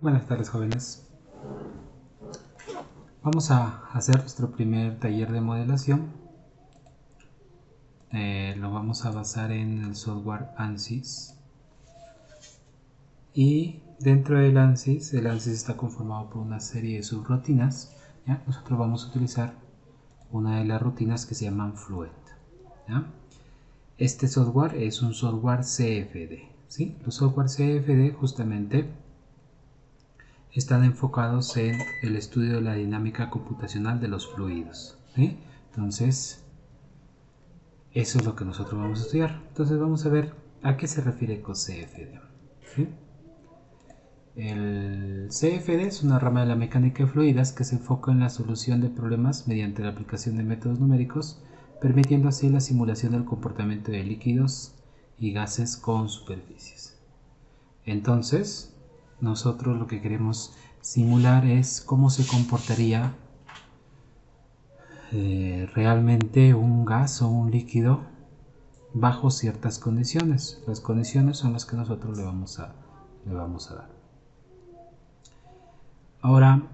Buenas tardes, jóvenes. Vamos a hacer nuestro primer taller de modelación. Lo vamos a basar en el software ANSYS. Y dentro del ANSYS está conformado por una serie de subrutinas. ¿Ya? Nosotros vamos a utilizar una de las rutinas que se llaman Fluent. ¿Ya? Este software es un software CFD. ¿Sí? Los software CFD justamente están enfocados en el estudio de la dinámica computacional de los fluidos. ¿Sí? Entonces, eso es lo que nosotros vamos a estudiar. Entonces vamos a ver a qué se refiere con CFD. ¿Sí? El CFD es una rama de la mecánica de fluidos que se enfoca en la solución de problemas mediante la aplicación de métodos numéricos, permitiendo así la simulación del comportamiento de líquidos y gases con superficies. Entonces, nosotros lo que queremos simular es cómo se comportaría realmente un gas o un líquido bajo ciertas condiciones. Las condiciones son las que nosotros le vamos a dar. Ahora,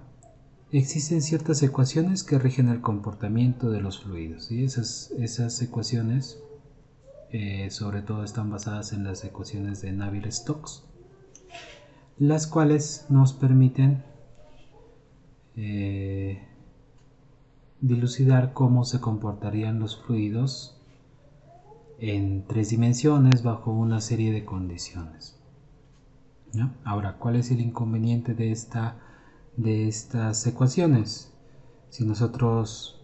existen ciertas ecuaciones que rigen el comportamiento de los fluidos, y esas ecuaciones sobre todo están basadas en las ecuaciones de Navier-Stokes, las cuales nos permiten dilucidar cómo se comportarían los fluidos en 3 dimensiones bajo una serie de condiciones. ¿No? Ahora, ¿cuál es el inconveniente de estas ecuaciones? Si nosotros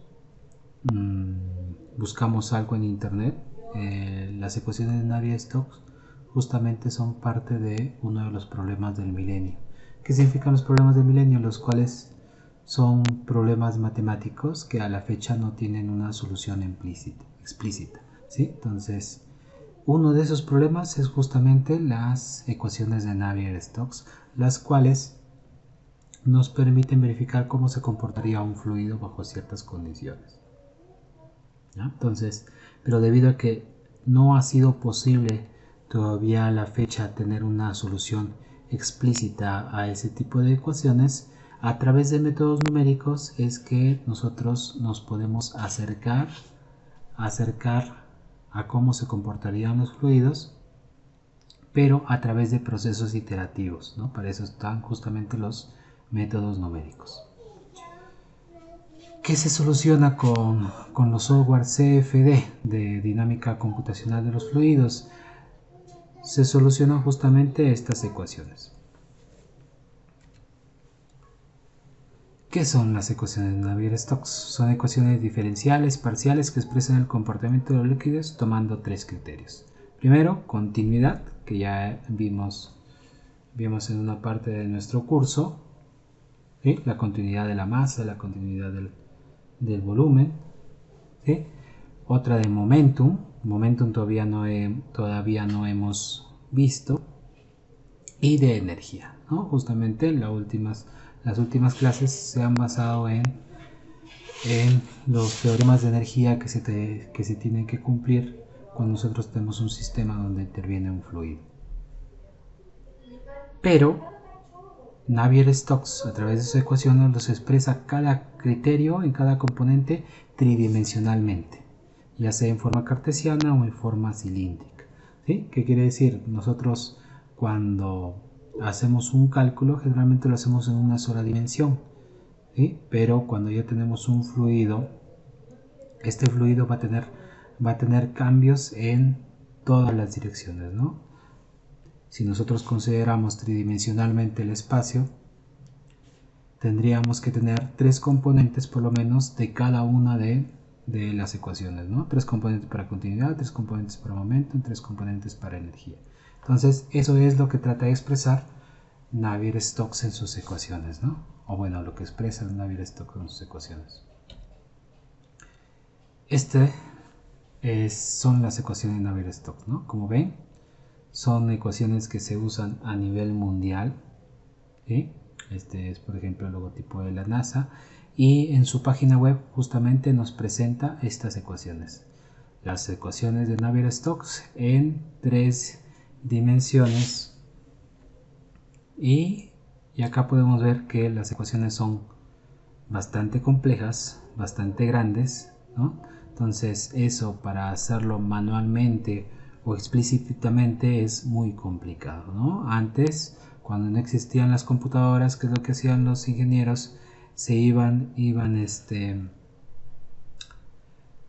buscamos algo en internet, las ecuaciones de Navier-Stokes justamente son parte de uno de los problemas del milenio. ¿Qué significan los problemas del milenio? Los cuales son problemas matemáticos que a la fecha no tienen una solución explícita. ¿Sí? Entonces, uno de esos problemas es justamente las ecuaciones de Navier-Stokes, las cuales nos permiten verificar cómo se comportaría un fluido bajo ciertas condiciones. ¿Ya? Entonces, pero debido a que no ha sido posible todavía a la fecha tener una solución explícita a ese tipo de ecuaciones, a través de métodos numéricos es que nosotros nos podemos acercar a cómo se comportarían los fluidos, pero a través de procesos iterativos, ¿no? Para eso están justamente los métodos numéricos. ¿Qué se soluciona con los software CFD de dinámica computacional de los fluidos? Se solucionan justamente estas ecuaciones. ¿Qué son las ecuaciones de Navier-Stokes? Son ecuaciones diferenciales parciales que expresan el comportamiento de los líquidos tomando 3 criterios. Primero, continuidad, que ya vimos en una parte de nuestro curso, ¿sí? La continuidad de la masa, la continuidad del volumen, ¿sí? Otra de momentum todavía no hemos visto, y de energía, ¿no? Justamente las últimas clases se han basado en los teoremas de energía que se tienen que cumplir cuando nosotros tenemos un sistema donde interviene un fluido. Pero Navier-Stokes, a través de sus ecuaciones, los expresa cada criterio en cada componente tridimensionalmente, ya sea en forma cartesiana o en forma cilíndrica. ¿Sí? ¿Qué quiere decir? Nosotros cuando hacemos un cálculo generalmente lo hacemos en una sola dimensión, ¿sí? Pero cuando ya tenemos un fluido, este fluido va a tener cambios en todas las direcciones, ¿no? Si nosotros consideramos tridimensionalmente el espacio, tendríamos que tener 3 componentes por lo menos de cada una de las ecuaciones, ¿no? 3 componentes para continuidad, 3 componentes para momento, 3 componentes para energía. Entonces, eso es lo que trata de expresar Navier-Stokes en sus ecuaciones, ¿no? O bueno, lo que expresa Navier-Stokes en sus ecuaciones. Son las ecuaciones de Navier-Stokes, ¿no? Como ven, son ecuaciones que se usan a nivel mundial, ¿sí? Este es, por ejemplo, el logotipo de la NASA, y en su página web justamente nos presenta estas ecuaciones. Las ecuaciones de Navier-Stokes en 3 dimensiones y Y acá podemos ver que las ecuaciones son bastante complejas, bastante grandes, ¿no? Entonces eso para hacerlo manualmente o explícitamente es muy complicado, ¿no? Antes, cuando no existían las computadoras, ¿qué es lo que hacían los ingenieros? Se iban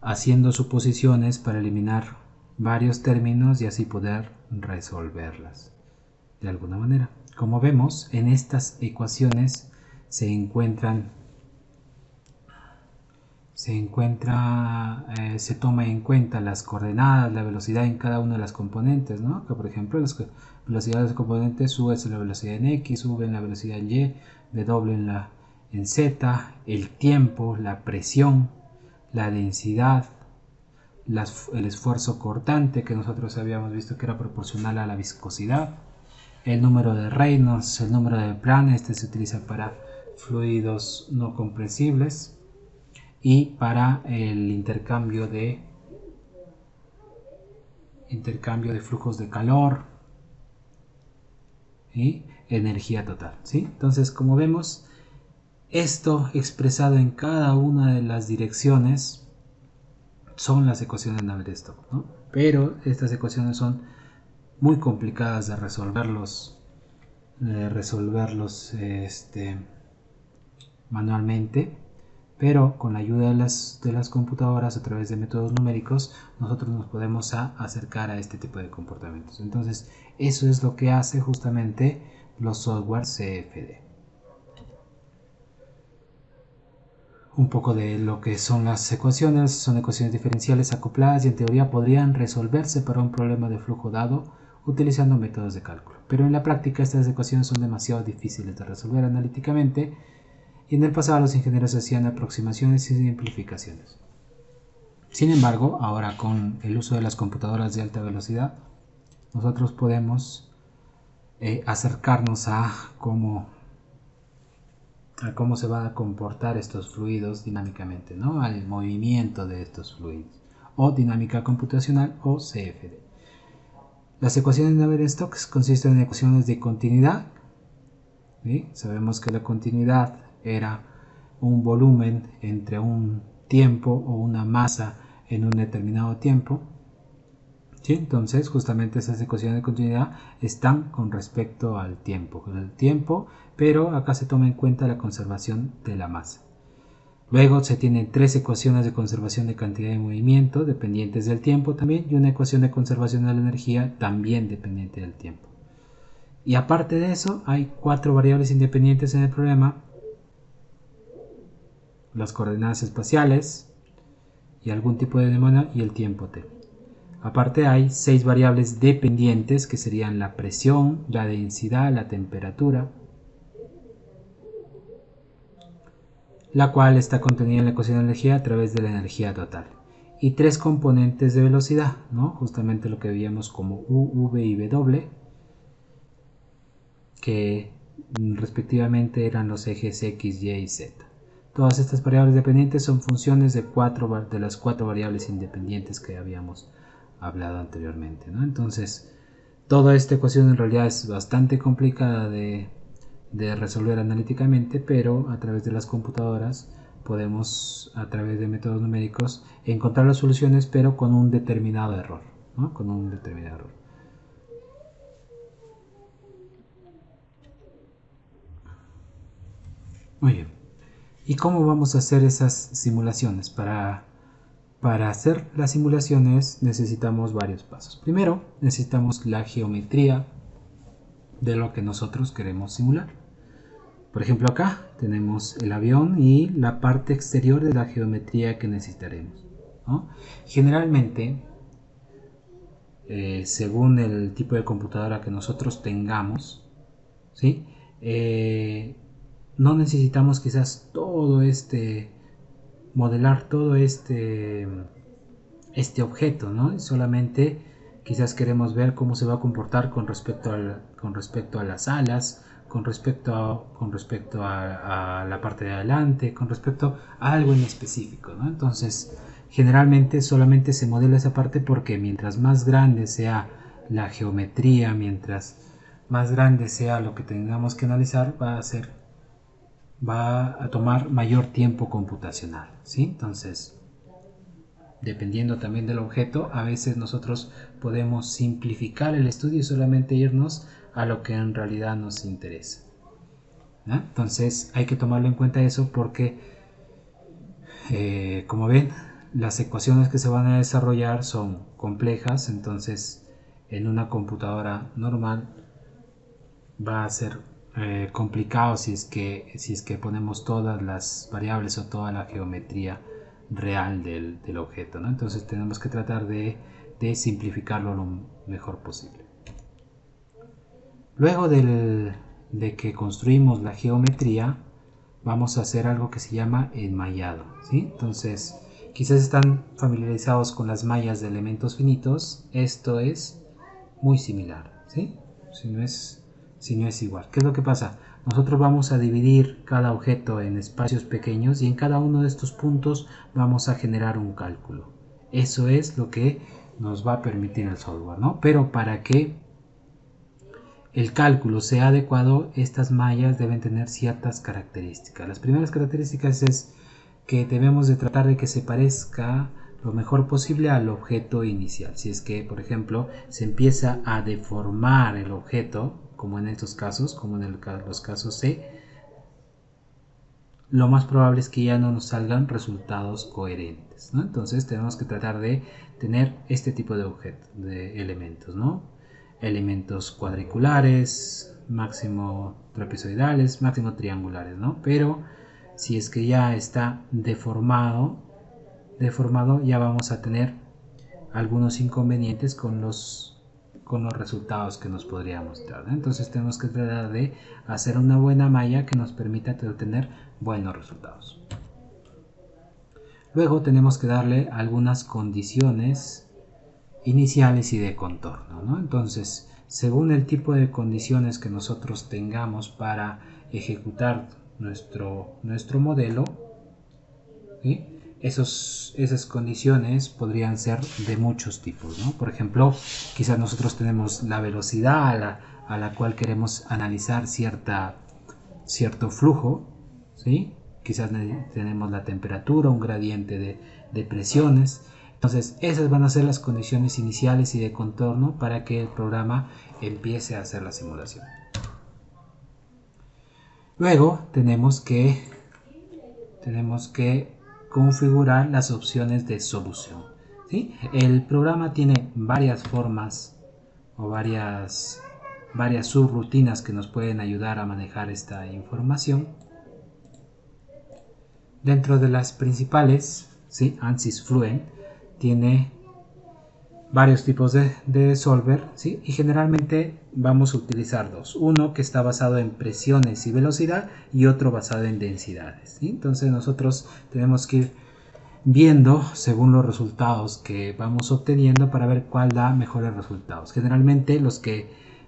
haciendo suposiciones para eliminar varios términos y así poder resolverlas de alguna manera. Como vemos, en estas ecuaciones se toma en cuenta las coordenadas, la velocidad en cada una de las componentes, ¿no? Que por ejemplo las velocidades de componentes, U es la velocidad en X, V en la velocidad en Y, W en Z, el tiempo, la presión, la densidad, el esfuerzo cortante que nosotros habíamos visto que era proporcional a la viscosidad, el número de Reynolds, el número de Planck, este se utiliza para fluidos no compresibles y para el intercambio de flujos de calor y energía total, ¿sí? Entonces, como vemos, esto expresado en cada una de las direcciones son las ecuaciones de Navier-Stokes, ¿no? Pero estas ecuaciones son muy complicadas de resolverlos manualmente, pero con la ayuda de las computadoras a través de métodos numéricos nosotros nos podemos acercar a este tipo de comportamientos. Entonces eso es lo que hace justamente los softwares CFD. Un poco de lo que son las ecuaciones: son ecuaciones diferenciales acopladas y en teoría podrían resolverse para un problema de flujo dado utilizando métodos de cálculo, pero en la práctica estas ecuaciones son demasiado difíciles de resolver analíticamente y en el pasado los ingenieros hacían aproximaciones y simplificaciones. Sin embargo, ahora con el uso de las computadoras de alta velocidad nosotros podemos acercarnos a cómo se van a comportar estos fluidos dinámicamente, ¿no? Al movimiento de estos fluidos, o dinámica computacional o CFD. Las ecuaciones de Navier-Stokes consisten en ecuaciones de continuidad, ¿sí? Sabemos que la continuidad era un volumen entre un tiempo o una masa en un determinado tiempo, ¿sí? Entonces justamente esas ecuaciones de continuidad están con respecto al tiempo, pero acá se toma en cuenta la conservación de la masa. Luego se tienen tres ecuaciones de conservación de cantidad de movimiento dependientes del tiempo también, y una ecuación de conservación de la energía también dependiente del tiempo. Y aparte de eso hay cuatro variables independientes en el problema: las coordenadas espaciales y algún tipo de demanda y el tiempo t. Aparte hay 6 variables dependientes que serían la presión, la densidad, la temperatura, la cual está contenida en la ecuación de energía a través de la energía total, y 3 componentes de velocidad, ¿no? Justamente lo que veíamos como U, V y W, que respectivamente eran los ejes X, Y y Z. Todas estas variables dependientes son funciones de las 4 variables independientes que habíamos hablado anteriormente, ¿no? Entonces toda esta ecuación en realidad es bastante complicada de resolver analíticamente, pero a través de las computadoras podemos, a través de métodos numéricos, encontrar las soluciones, pero con un determinado error, ¿no? Con un determinado error. Muy bien. ¿Y cómo vamos a hacer esas simulaciones? Para hacer las simulaciones necesitamos varios pasos. Primero necesitamos la geometría de lo que nosotros queremos simular. Por ejemplo, acá tenemos el avión y la parte exterior de la geometría que necesitaremos, ¿no? Generalmente, según el tipo de computadora que nosotros tengamos, ¿sí? No necesitamos quizás modelar todo este objeto, ¿no? Solamente quizás queremos ver cómo se va a comportar con respecto a las alas, con respecto a la parte de adelante, con respecto a algo en específico, ¿no? Entonces generalmente solamente se modela esa parte porque mientras más grande sea la geometría, mientras más grande sea lo que tengamos que analizar, va a tomar mayor tiempo computacional, ¿sí? Entonces, dependiendo también del objeto, a veces nosotros podemos simplificar el estudio y solamente irnos a lo que en realidad nos interesa, ¿no? Entonces hay que tomarlo en cuenta eso porque, como ven, las ecuaciones que se van a desarrollar son complejas, entonces en una computadora normal va a ser complicado si es que ponemos todas las variables o toda la geometría real del objeto, ¿no? Entonces tenemos que tratar de simplificarlo lo mejor posible. Luego de que construimos la geometría, vamos a hacer algo que se llama enmayado, ¿sí? Entonces, quizás están familiarizados con las mallas de elementos finitos. Esto es muy similar, ¿sí? Si no es igual. ¿Qué es lo que pasa? Nosotros vamos a dividir cada objeto en espacios pequeños y en cada uno de estos puntos vamos a generar un cálculo. Eso es lo que nos va a permitir el software, ¿no? Pero para que el cálculo sea adecuado, estas mallas deben tener ciertas características. Las primeras características es que debemos de tratar de que se parezca lo mejor posible al objeto inicial. Si es que, por ejemplo, se empieza a deformar el objeto, como en estos casos, como en los casos C, lo más probable es que ya no nos salgan resultados coherentes, ¿no? Entonces tenemos que tratar de tener este tipo de elementos, ¿no? Elementos cuadriculares, máximo trapezoidales, máximo triangulares, ¿no? Pero si es que ya está deformado, ya vamos a tener algunos inconvenientes con los resultados que nos podría mostrar, ¿no? Entonces tenemos que tratar de hacer una buena malla que nos permita obtener buenos resultados. Luego tenemos que darle algunas condiciones iniciales y de contorno, ¿no? Entonces, según el tipo de condiciones que nosotros tengamos para ejecutar nuestro modelo, ¿sí? Esas condiciones podrían ser de muchos tipos, ¿no? Por ejemplo, quizás nosotros tenemos la velocidad a la cual queremos analizar cierto flujo, ¿sí? Quizás tenemos la temperatura, un gradiente de presiones. Entonces, esas van a ser las condiciones iniciales y de contorno para que el programa empiece a hacer la simulación. Luego tenemos que configurar las opciones de solución, ¿sí? El programa tiene varias formas o varias subrutinas que nos pueden ayudar a manejar esta información. Dentro de las principales, ¿sí? ANSYS Fluent tiene varios tipos de solver, ¿sí? Y generalmente vamos a utilizar dos. Uno que está basado en presiones y velocidad y otro basado en densidades, ¿sí? Entonces nosotros tenemos que ir viendo según los resultados que vamos obteniendo para ver cuál da mejores resultados. Generalmente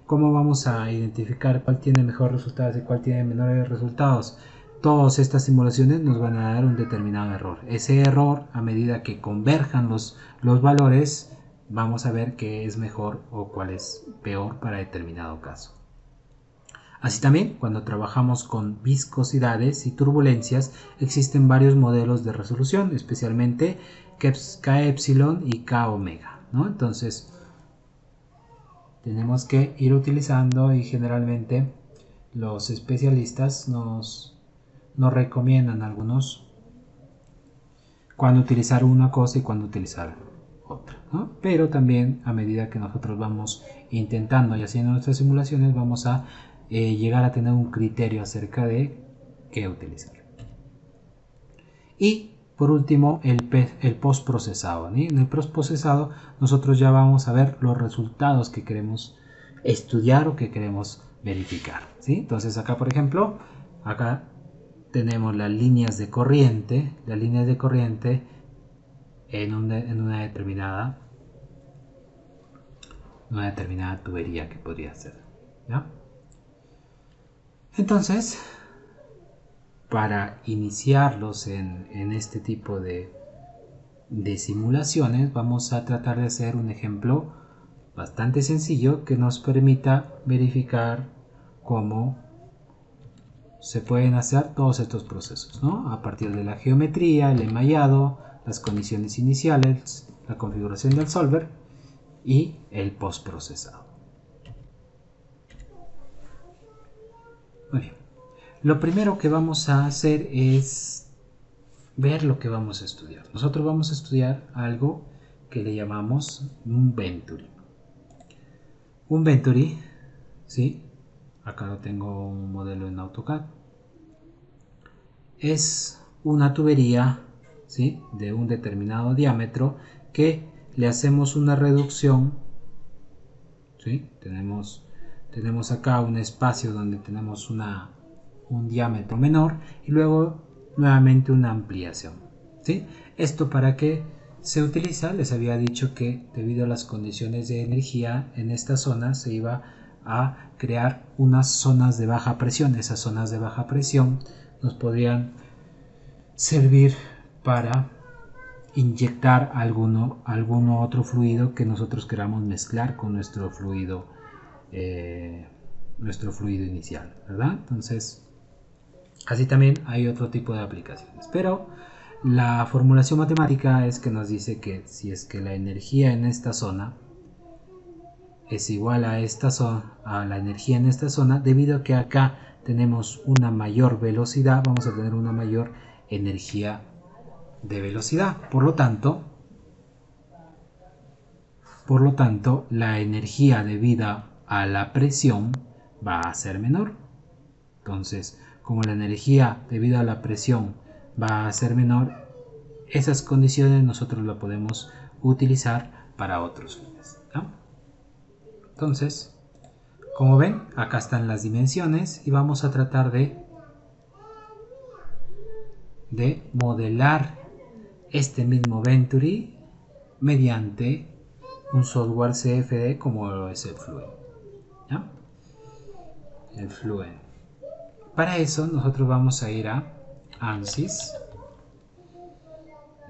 ¿cómo vamos a identificar cuál tiene mejores resultados y cuál tiene menores resultados? Todas estas simulaciones nos van a dar un determinado error. Ese error, a medida que converjan los valores, vamos a ver qué es mejor o cuál es peor para determinado caso. Así también, cuando trabajamos con viscosidades y turbulencias, existen varios modelos de resolución, especialmente K epsilon y K omega, ¿no? Entonces, tenemos que ir utilizando y generalmente los especialistas nos recomiendan algunos cuándo utilizar una cosa y cuándo utilizar otra, ¿no? Pero también a medida que nosotros vamos intentando y haciendo nuestras simulaciones vamos a llegar a tener un criterio acerca de qué utilizar. Y por último el postprocesado, ¿no? En el postprocesado nosotros ya vamos a ver los resultados que queremos estudiar o que queremos verificar, ¿sí? Entonces acá, por ejemplo, acá tenemos las líneas de corriente en una determinada tubería que podría ser, ¿ya? Entonces, para iniciarlos en este tipo de simulaciones, vamos a tratar de hacer un ejemplo bastante sencillo que nos permita verificar cómo se pueden hacer todos estos procesos, ¿no? A partir de la geometría, el enmallado, las condiciones iniciales, la configuración del solver y el postprocesado. Muy bien. Lo primero que vamos a hacer es ver lo que vamos a estudiar. Nosotros vamos a estudiar algo que le llamamos un Venturi. Un Venturi, ¿sí? Acá lo tengo un modelo en AutoCAD. Es una tubería, ¿sí?, de un determinado diámetro que le hacemos una reducción, ¿sí? Tenemos acá un espacio donde tenemos un diámetro menor y luego nuevamente una ampliación, ¿sí? Esto para qué se utiliza. Les había dicho que debido a las condiciones de energía en esta zona se iba a crear unas zonas de baja presión. Esas zonas de baja presión nos podrían servir para inyectar alguno otro fluido que nosotros queramos mezclar con nuestro fluido inicial, ¿verdad? Entonces, así también hay otro tipo de aplicaciones, pero la formulación matemática es que nos dice que si es que la energía en esta zona es igual a la energía en esta zona, debido a que acá tenemos una mayor velocidad, vamos a tener una mayor energía de velocidad. Por lo tanto, la energía debida a la presión va a ser menor. Entonces, como la energía debido a la presión va a ser menor, esas condiciones nosotros la podemos utilizar para otros fines, ¿no? Entonces, como ven, acá están las dimensiones y vamos a tratar de modelar este mismo Venturi mediante un software CFD como lo es el Fluent, ¿ya? El Fluent. Para eso nosotros vamos a ir a ANSYS,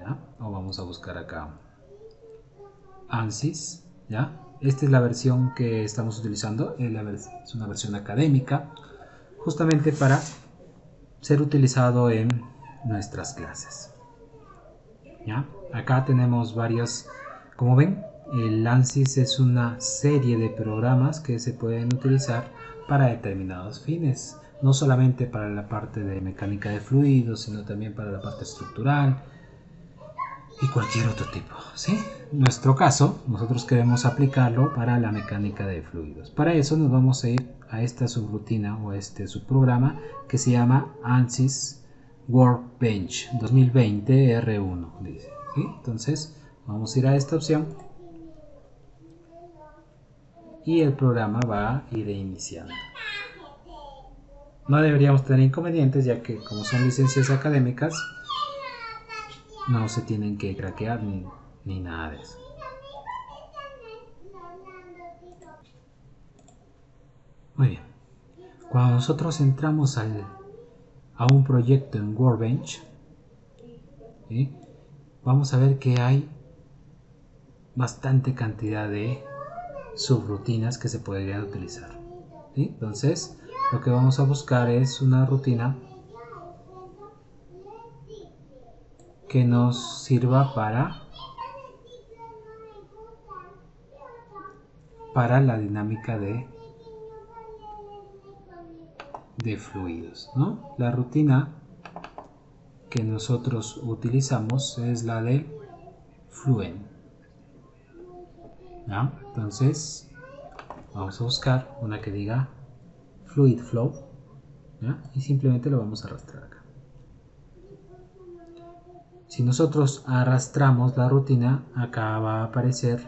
¿ya? O vamos a buscar acá ANSYS, ¿ya? Esta es la versión que estamos utilizando, es una versión académica, justamente para ser utilizado en nuestras clases, ¿ya? Acá tenemos varios, como ven, el ANSYS es una serie de programas que se pueden utilizar para determinados fines, no solamente para la parte de mecánica de fluidos, sino también para la parte estructural y cualquier otro tipo, ¿sí? En nuestro caso, nosotros queremos aplicarlo para la mecánica de fluidos. Para eso nos vamos a ir a esta subrutina o a este subprograma que se llama ANSYS Workbench 2020 R1, dice, ¿sí? Entonces vamos a ir a esta opción y el programa va a ir iniciando. No deberíamos tener inconvenientes, ya que como son licencias académicas no se tienen que craquear ni nada de eso. Muy bien. Cuando nosotros entramos a un proyecto en Workbench, ¿sí?, vamos a ver que hay bastante cantidad de subrutinas que se podrían utilizar, ¿sí? Entonces, lo que vamos a buscar es una rutina que nos sirva para la dinámica de fluidos, ¿no? La rutina que nosotros utilizamos es la de Fluent, ¿no? Entonces vamos a buscar una que diga Fluid Flow, ¿no? Y simplemente lo vamos a arrastrar acá. Si nosotros arrastramos la rutina, acá va a aparecer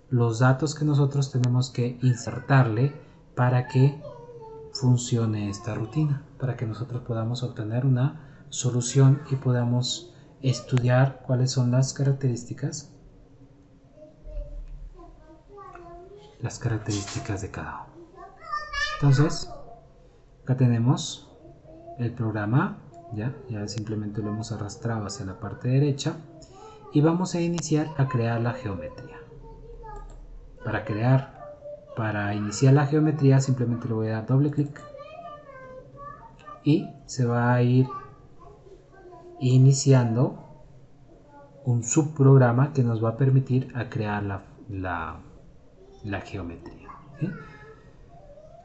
los datos que nosotros tenemos que insertarle para que funcione esta rutina, para que nosotros podamos obtener una solución y podamos estudiar cuáles son las características de cada uno. Entonces, acá tenemos el programa, ya simplemente lo hemos arrastrado hacia la parte derecha y vamos a iniciar a crear la geometría. Para iniciar la geometría simplemente le voy a dar doble clic y se va a ir iniciando un subprograma que nos va a permitir a crear la geometría, ¿sí?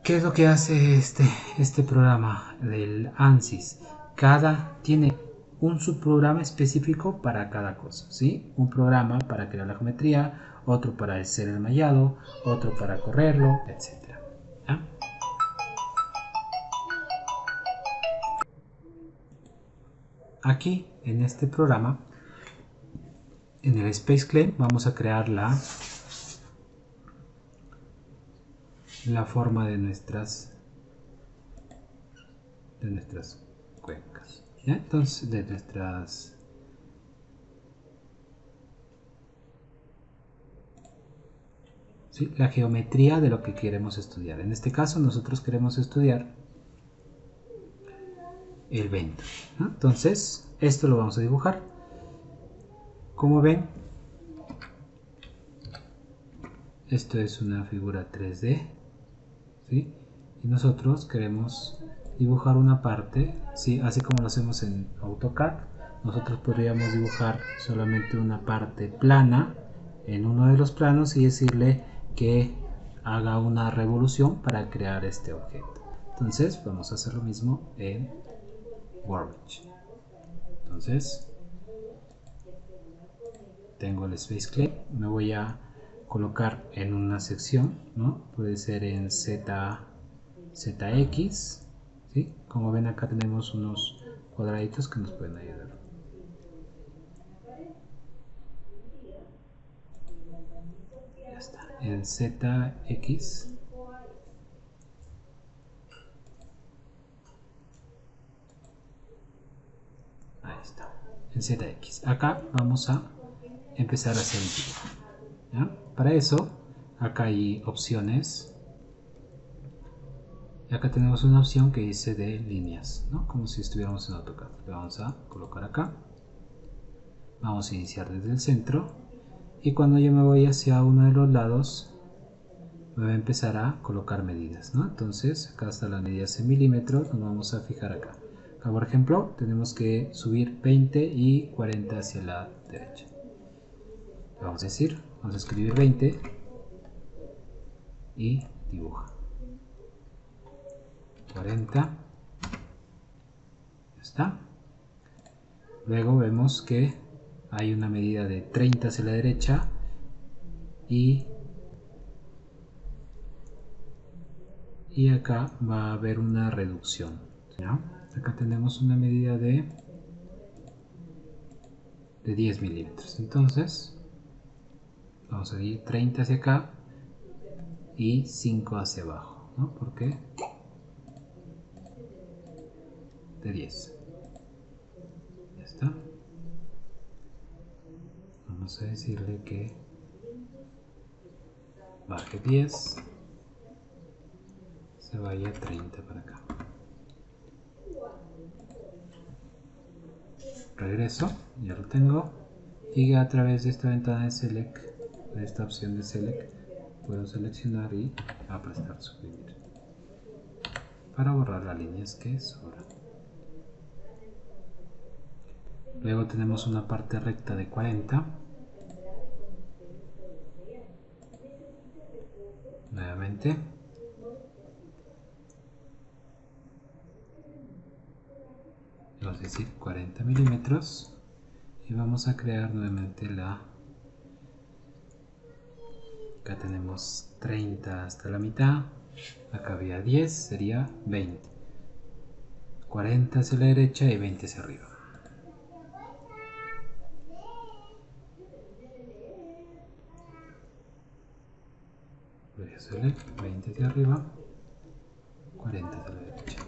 ¿Qué es lo que hace este programa del ANSYS? Tiene un subprograma específico para cada cosa, ¿sí? Un programa para crear la geometría, otro para hacer el mallado, otro para correrlo, etc. ¿Ya? Aquí, en este programa, en el Space Claim, vamos a crear la forma de nuestras cuencas, ¿ya? Entonces, de nuestras... ¿sí? La geometría de lo que queremos estudiar. En este caso nosotros queremos estudiar el vento, ¿no? Entonces esto lo vamos a dibujar. Como ven, esto es una figura 3D, ¿sí? Y nosotros queremos dibujar una parte, ¿sí? Así como lo hacemos en AutoCAD. Nosotros podríamos dibujar solamente una parte plana en uno de los planos y decirle que haga una revolución para crear este objeto. Entonces vamos a hacer lo mismo en Workbench. Entonces tengo el Space Claim, me voy a colocar en una sección, ¿no? Puede ser en ZX, ¿sí? Como ven, acá tenemos unos cuadraditos que nos pueden ayudar. Ya está, en ZX. Ahí está, en ZX. Acá vamos a empezar a hacer el dibujo, ¿ya? Para eso, acá hay opciones. Y acá tenemos una opción que dice de líneas, ¿no? Como si estuviéramos en AutoCAD. Le vamos a colocar acá. Vamos a iniciar desde el centro. Y cuando yo me voy hacia uno de los lados, me va a empezar a colocar medidas, ¿no? Entonces, acá están las medidas en milímetros. Nos vamos a fijar acá. Acá, por ejemplo, tenemos que subir 20 y 40 hacia la derecha. Le vamos a decir, vamos a escribir 20 y dibuja. 40, ya está. Luego vemos que hay una medida de 30 hacia la derecha y acá va a haber una reducción, ¿ya? Acá tenemos una medida de 10 milímetros. Entonces vamos a ir 30 hacia acá y 5 hacia abajo, ¿no? ¿Por qué? De 10. Ya está. Vamos a decirle que baje 10, se vaya 30 para acá. Regreso, ya lo tengo, y a través de esta ventana de Select, de esta opción de Select, puedo seleccionar y aplastar suprimir para borrar las líneas que sobran. Luego tenemos una parte recta de 40. Nuevamente. Vamos a decir 40 milímetros. Y vamos a crear nuevamente acá tenemos 30 hasta la mitad. Acá había 10, sería 20. 40 hacia la derecha y 20 hacia arriba. Voy a hacerle 20 hacia arriba, 40 hacia la derecha.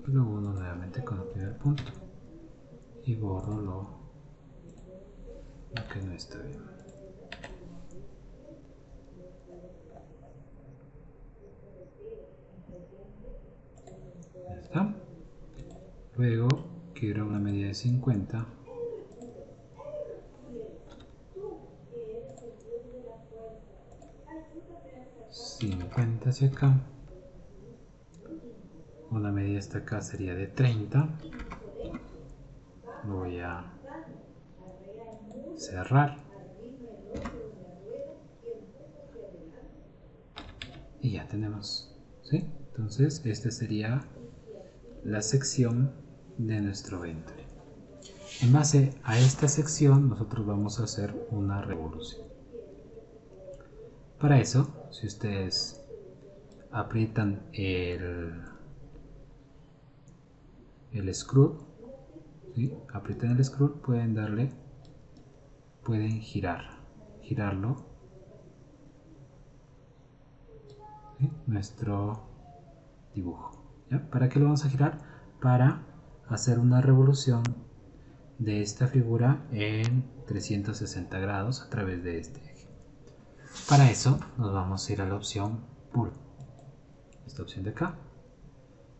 Y lo uno nuevamente con el primer punto. Y borro lo que no está bien. Ya está. Luego quiero una medida de 50. 50 hacia acá. Una medida hasta acá sería de 30. Lo voy a cerrar. Y ya tenemos, ¿sí? Entonces esta sería la sección de nuestro ventre. En base a esta sección nosotros vamos a hacer una revolución. Para eso, si ustedes aprietan el screw, ¿sí? Aprietan el screw, pueden girarlo, ¿sí? Nuestro dibujo, ¿ya? ¿Para qué lo vamos a girar? Para hacer una revolución de esta figura en 360 grados a través de este eje. Para eso nos vamos a ir a la opción Pull, esta opción de acá.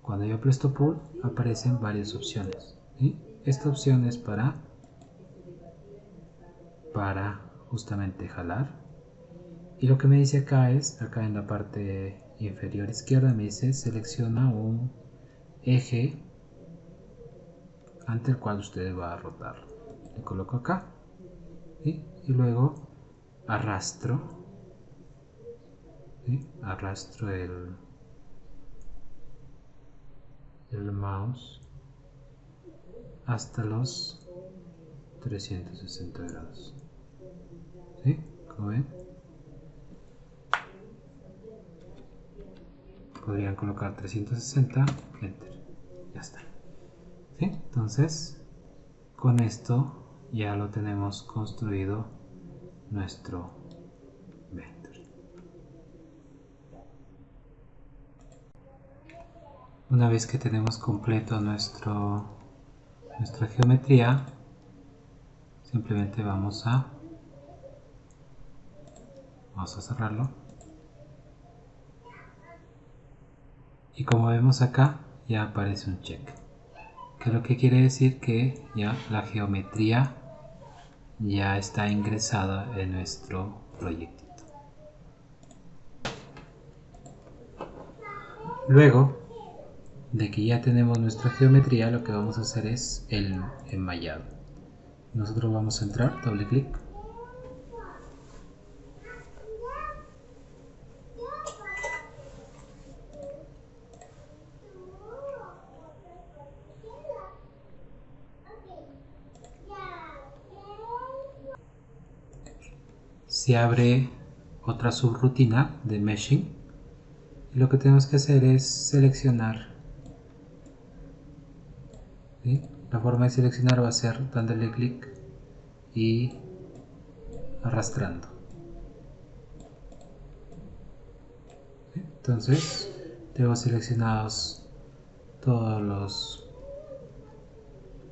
Cuando yo apresto Pull aparecen varias opciones, ¿sí? Esta opción es para justamente jalar, y lo que me dice acá es, acá en la parte inferior izquierda me dice selecciona un eje ante el cual usted va a rotar. Le coloco acá, ¿sí? Y luego arrastro, ¿sí? Arrastro el mouse hasta los 360 grados, ¿sí? Como ven, podrían colocar 360, enter, ya está, ¿sí? Entonces con esto ya lo tenemos construido nuestro ventre. Una vez que tenemos completo nuestra geometría, simplemente vamos a cerrarlo, y como vemos acá ya aparece un check, que lo que quiere decir que ya la geometría ya está ingresada en nuestro proyectito. Luego de que ya tenemos nuestra geometría, lo que vamos a hacer es el enmayado. Nosotros vamos a entrar, doble clic, se abre otra subrutina de meshing, y lo que tenemos que hacer es seleccionar, ¿sí? La forma de seleccionar va a ser dándole clic y arrastrando, ¿sí? Entonces tengo seleccionados todos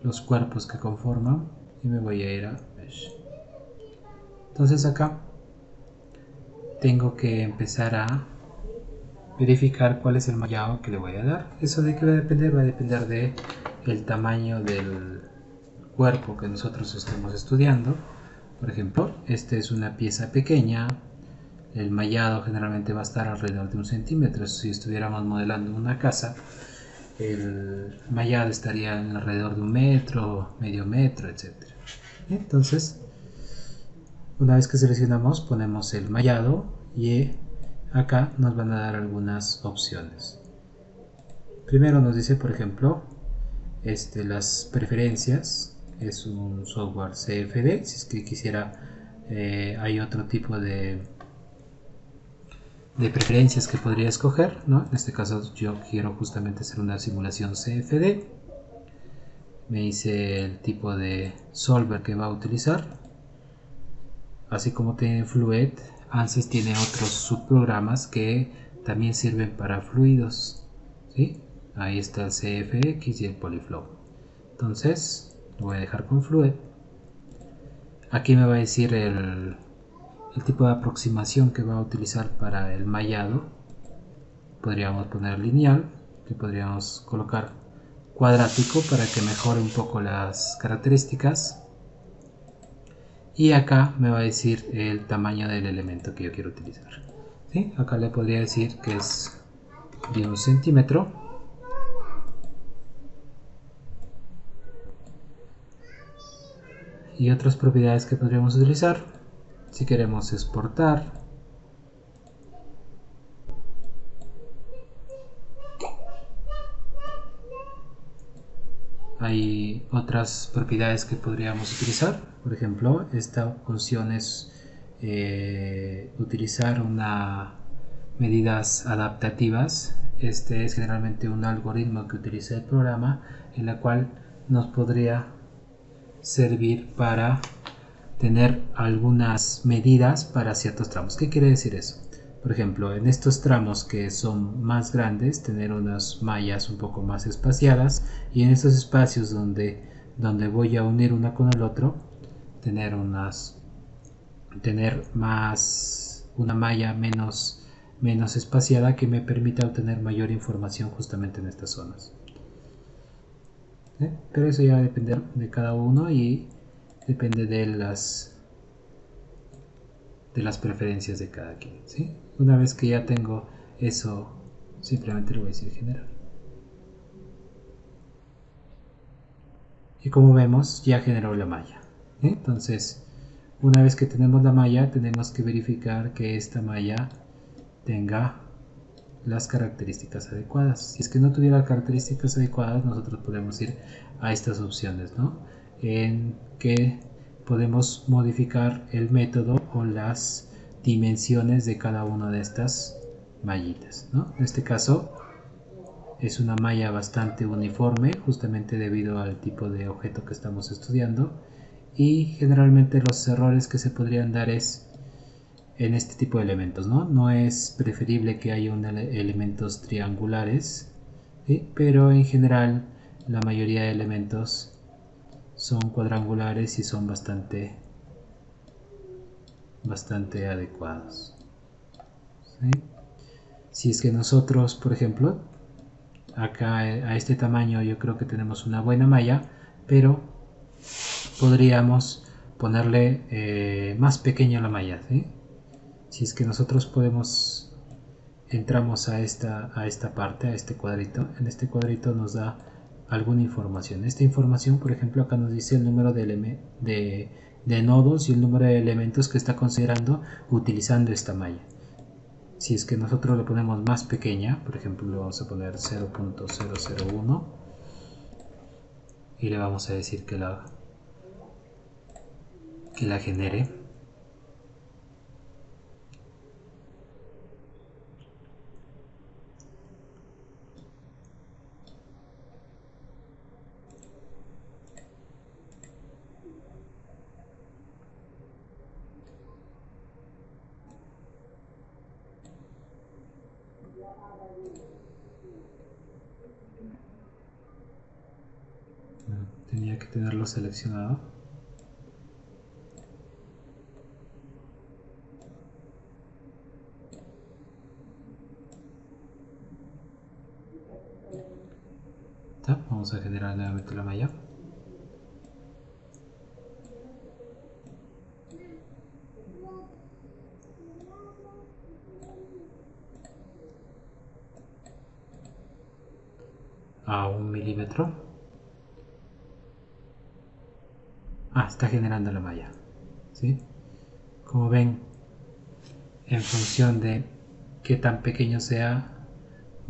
los cuerpos que conforman, y me voy a ir a Mesh. Entonces acá tengo que empezar a verificar cuál es el mallado que le voy a dar. ¿Eso de qué va a depender? Va a depender de el tamaño del cuerpo que nosotros estemos estudiando. Por ejemplo, esta es una pieza pequeña, el mallado generalmente va a estar alrededor de 1 centímetro. Si estuviéramos modelando una casa, el mallado estaría alrededor de 1 metro, medio metro, etc. Entonces, una vez que seleccionamos, ponemos el mallado, y acá nos van a dar algunas opciones. Primero nos dice, por ejemplo, las preferencias, es un software CFD. Si es que quisiera, hay otro tipo de preferencias que podría escoger, ¿no? En este caso yo quiero justamente hacer una simulación CFD. Me dice el tipo de solver que va a utilizar, así como tiene Fluid. ANSYS tiene otros subprogramas que también sirven para fluidos, ¿sí? Ahí está el CFX y el Polyflow. Entonces lo voy a dejar con Fluid. Aquí me va a decir el tipo de aproximación que va a utilizar para el mallado. Podríamos poner lineal, que podríamos colocar cuadrático para que mejore un poco las características. Y acá me va a decir el tamaño del elemento que yo quiero utilizar, ¿sí? ¿sí? Acá le podría decir que es de 1 centímetro. Y otras propiedades que podríamos utilizar si queremos exportar. Hay otras propiedades que podríamos utilizar. Por ejemplo, esta función es utilizar medidas adaptativas. Este es generalmente un algoritmo que utiliza el programa, en la cual nos podría servir para tener algunas medidas para ciertos tramos. ¿Qué quiere decir eso? Por ejemplo, en estos tramos que son más grandes, tener unas mallas un poco más espaciadas, y en estos espacios donde voy a unir una con el otro, tener más una malla menos espaciada, que me permita obtener mayor información justamente en estas zonas. Pero eso ya depende de cada uno y depende de las preferencias de cada quien, ¿sí? Una vez que ya tengo eso, simplemente le voy a decir generar. Y como vemos, ya generó la malla, ¿sí? Entonces, una vez que tenemos la malla, tenemos que verificar que esta malla tenga las características adecuadas. Si es que no tuviera características adecuadas, nosotros podemos ir a estas opciones, ¿no? En que podemos modificar el método o las dimensiones de cada una de estas mallitas, ¿no? En este caso es una malla bastante uniforme, justamente debido al tipo de objeto que estamos estudiando, y generalmente los errores que se podrían dar es en este tipo de elementos, ¿no? No es preferible que haya elementos triangulares, ¿sí? Pero en general la mayoría de elementos son cuadrangulares y son bastante adecuados, ¿sí? Si es que nosotros, por ejemplo, acá a este tamaño yo creo que tenemos una buena malla, pero podríamos ponerle más pequeña la malla, ¿sí? Si es que nosotros entramos a esta parte, a este cuadrito, en este cuadrito nos da alguna información. Esta información, por ejemplo, acá nos dice el número de nodos y el número de elementos que está considerando utilizando esta malla. Si es que nosotros le ponemos más pequeña, por ejemplo, le vamos a poner 0.001 y le vamos a decir que la genere. Tenía que tenerlo seleccionado. Vamos a generar nuevamente la malla. A 1 milímetro. Está generando la malla, ¿sí? Como ven, en función de qué tan pequeño sea,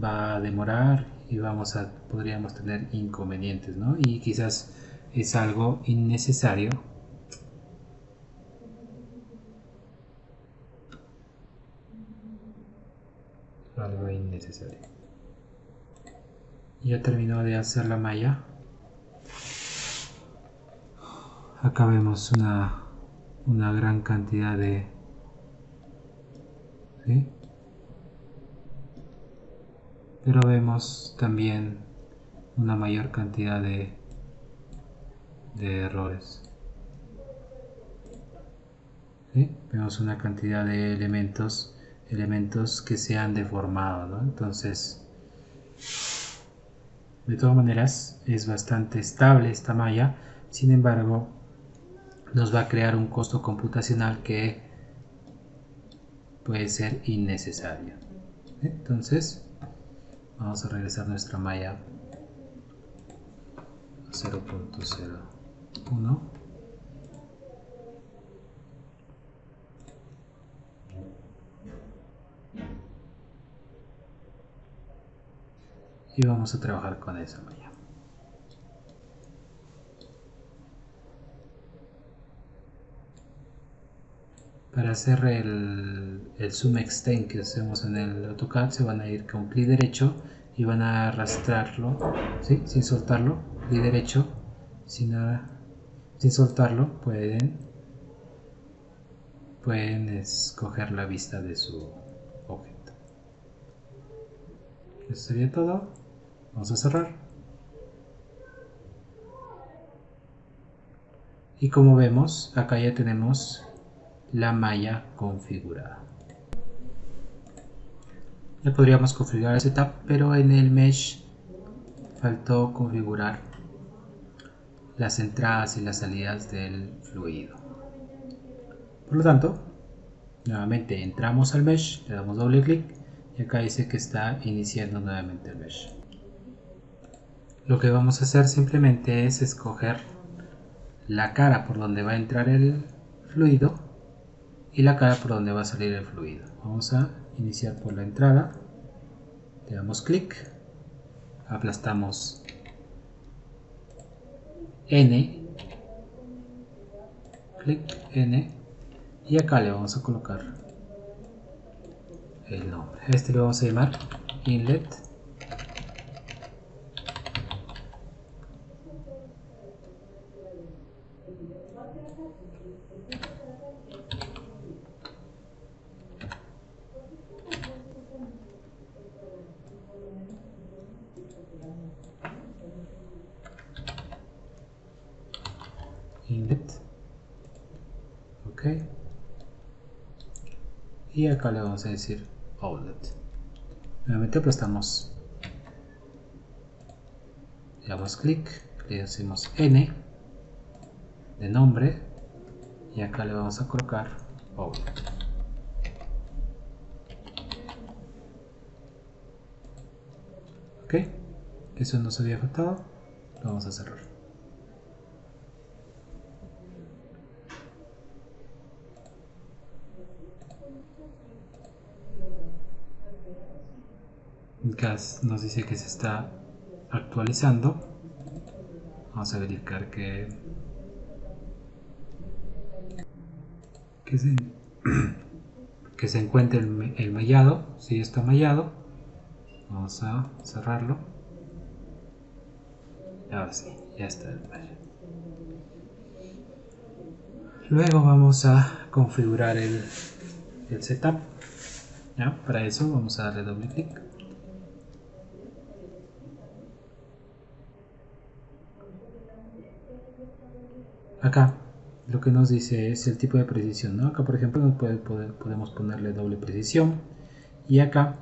va a demorar y podríamos tener inconvenientes, ¿no? Y quizás es algo innecesario. Ya terminó de hacer la malla. Acá vemos una gran cantidad de... ¿sí? Pero vemos también una mayor cantidad de errores. ¿Sí? Vemos una cantidad de elementos que se han deformado, ¿no? Entonces, de todas maneras, es bastante estable esta malla. Sin embargo, nos va a crear un costo computacional que puede ser innecesario. Entonces vamos a regresar nuestra malla a 0.01 y vamos a trabajar con esa malla. Para hacer el zoom extend que hacemos en el AutoCAD, se van a ir con clic derecho y van a arrastrarlo, ¿sí? Sin soltarlo, clic derecho, sin soltarlo, pueden escoger la vista de su objeto. Eso sería todo. Vamos a cerrar. Y como vemos, acá ya tenemos la malla configurada. Ya podríamos configurar el setup, pero en el mesh faltó configurar las entradas y las salidas del fluido. Por lo tanto, nuevamente entramos al mesh, le damos doble clic y acá dice que está iniciando nuevamente el mesh. Lo que vamos a hacer simplemente es escoger la cara por donde va a entrar el fluido y la cara por donde va a salir el fluido. Vamos a iniciar por la entrada, le damos clic, aplastamos N, clic N, y acá le vamos a colocar el nombre. A este le vamos a llamar inlet. Inlet. Ok. Y acá le vamos a decir outlet. Nuevamente aplastamos, le damos clic, le decimos N de nombre y acá le vamos a colocar outlet. Ok, eso nos había faltado, lo vamos a cerrar. Gas nos dice que se está actualizando. Vamos a verificar que se, que se encuentre el mallado. Si está mallado, vamos a cerrarlo. Ahora sí, ya está el mallado. Luego vamos a configurar el setup. ¿Ya? Para eso vamos a darle doble clic. Acá lo que nos dice es el tipo de precisión, ¿no? Acá por ejemplo podemos ponerle doble precisión, y acá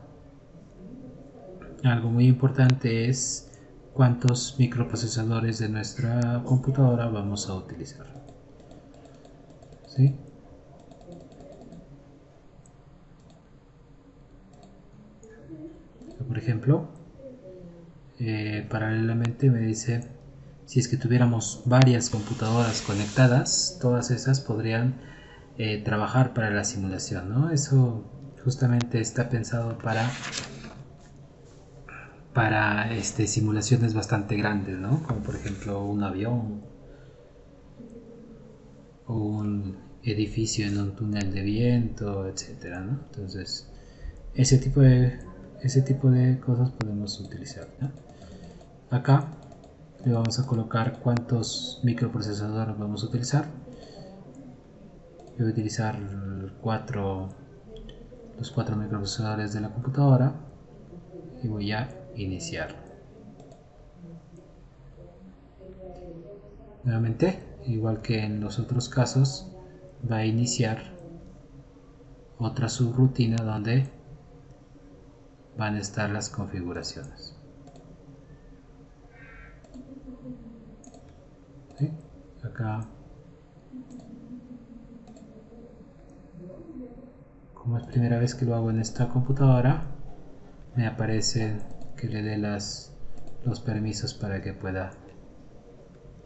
algo muy importante es cuántos microprocesadores de nuestra computadora vamos a utilizar. ¿Sí? Por ejemplo, paralelamente me dice, si es que tuviéramos varias computadoras conectadas, todas esas podrían trabajar para la simulación, ¿no? Eso justamente está pensado para simulaciones bastante grandes, ¿no? Como por ejemplo un avión o un edificio en un túnel de viento, etcétera, ¿no? Entonces, ese tipo de cosas podemos utilizar, ¿no? Acá le vamos a colocar cuántos microprocesadores vamos a utilizar. Yo voy a utilizar los cuatro microprocesadores de la computadora y voy a iniciar. Nuevamente, igual que en los otros casos, va a iniciar otra subrutina donde van a estar las configuraciones. ¿Sí? Acá como es primera vez que lo hago en esta computadora, me aparece que le dé los permisos para que pueda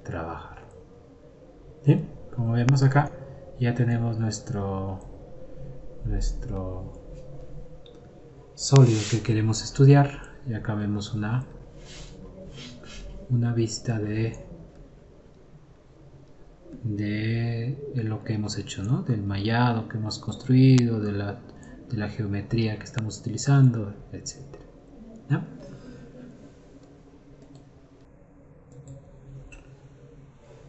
trabajar. Bien, como vemos acá ya tenemos nuestro sólido que queremos estudiar, y acá vemos una vista de lo que hemos hecho, ¿no? Del mallado que hemos construido, de la geometría que estamos utilizando, etc. ¿No?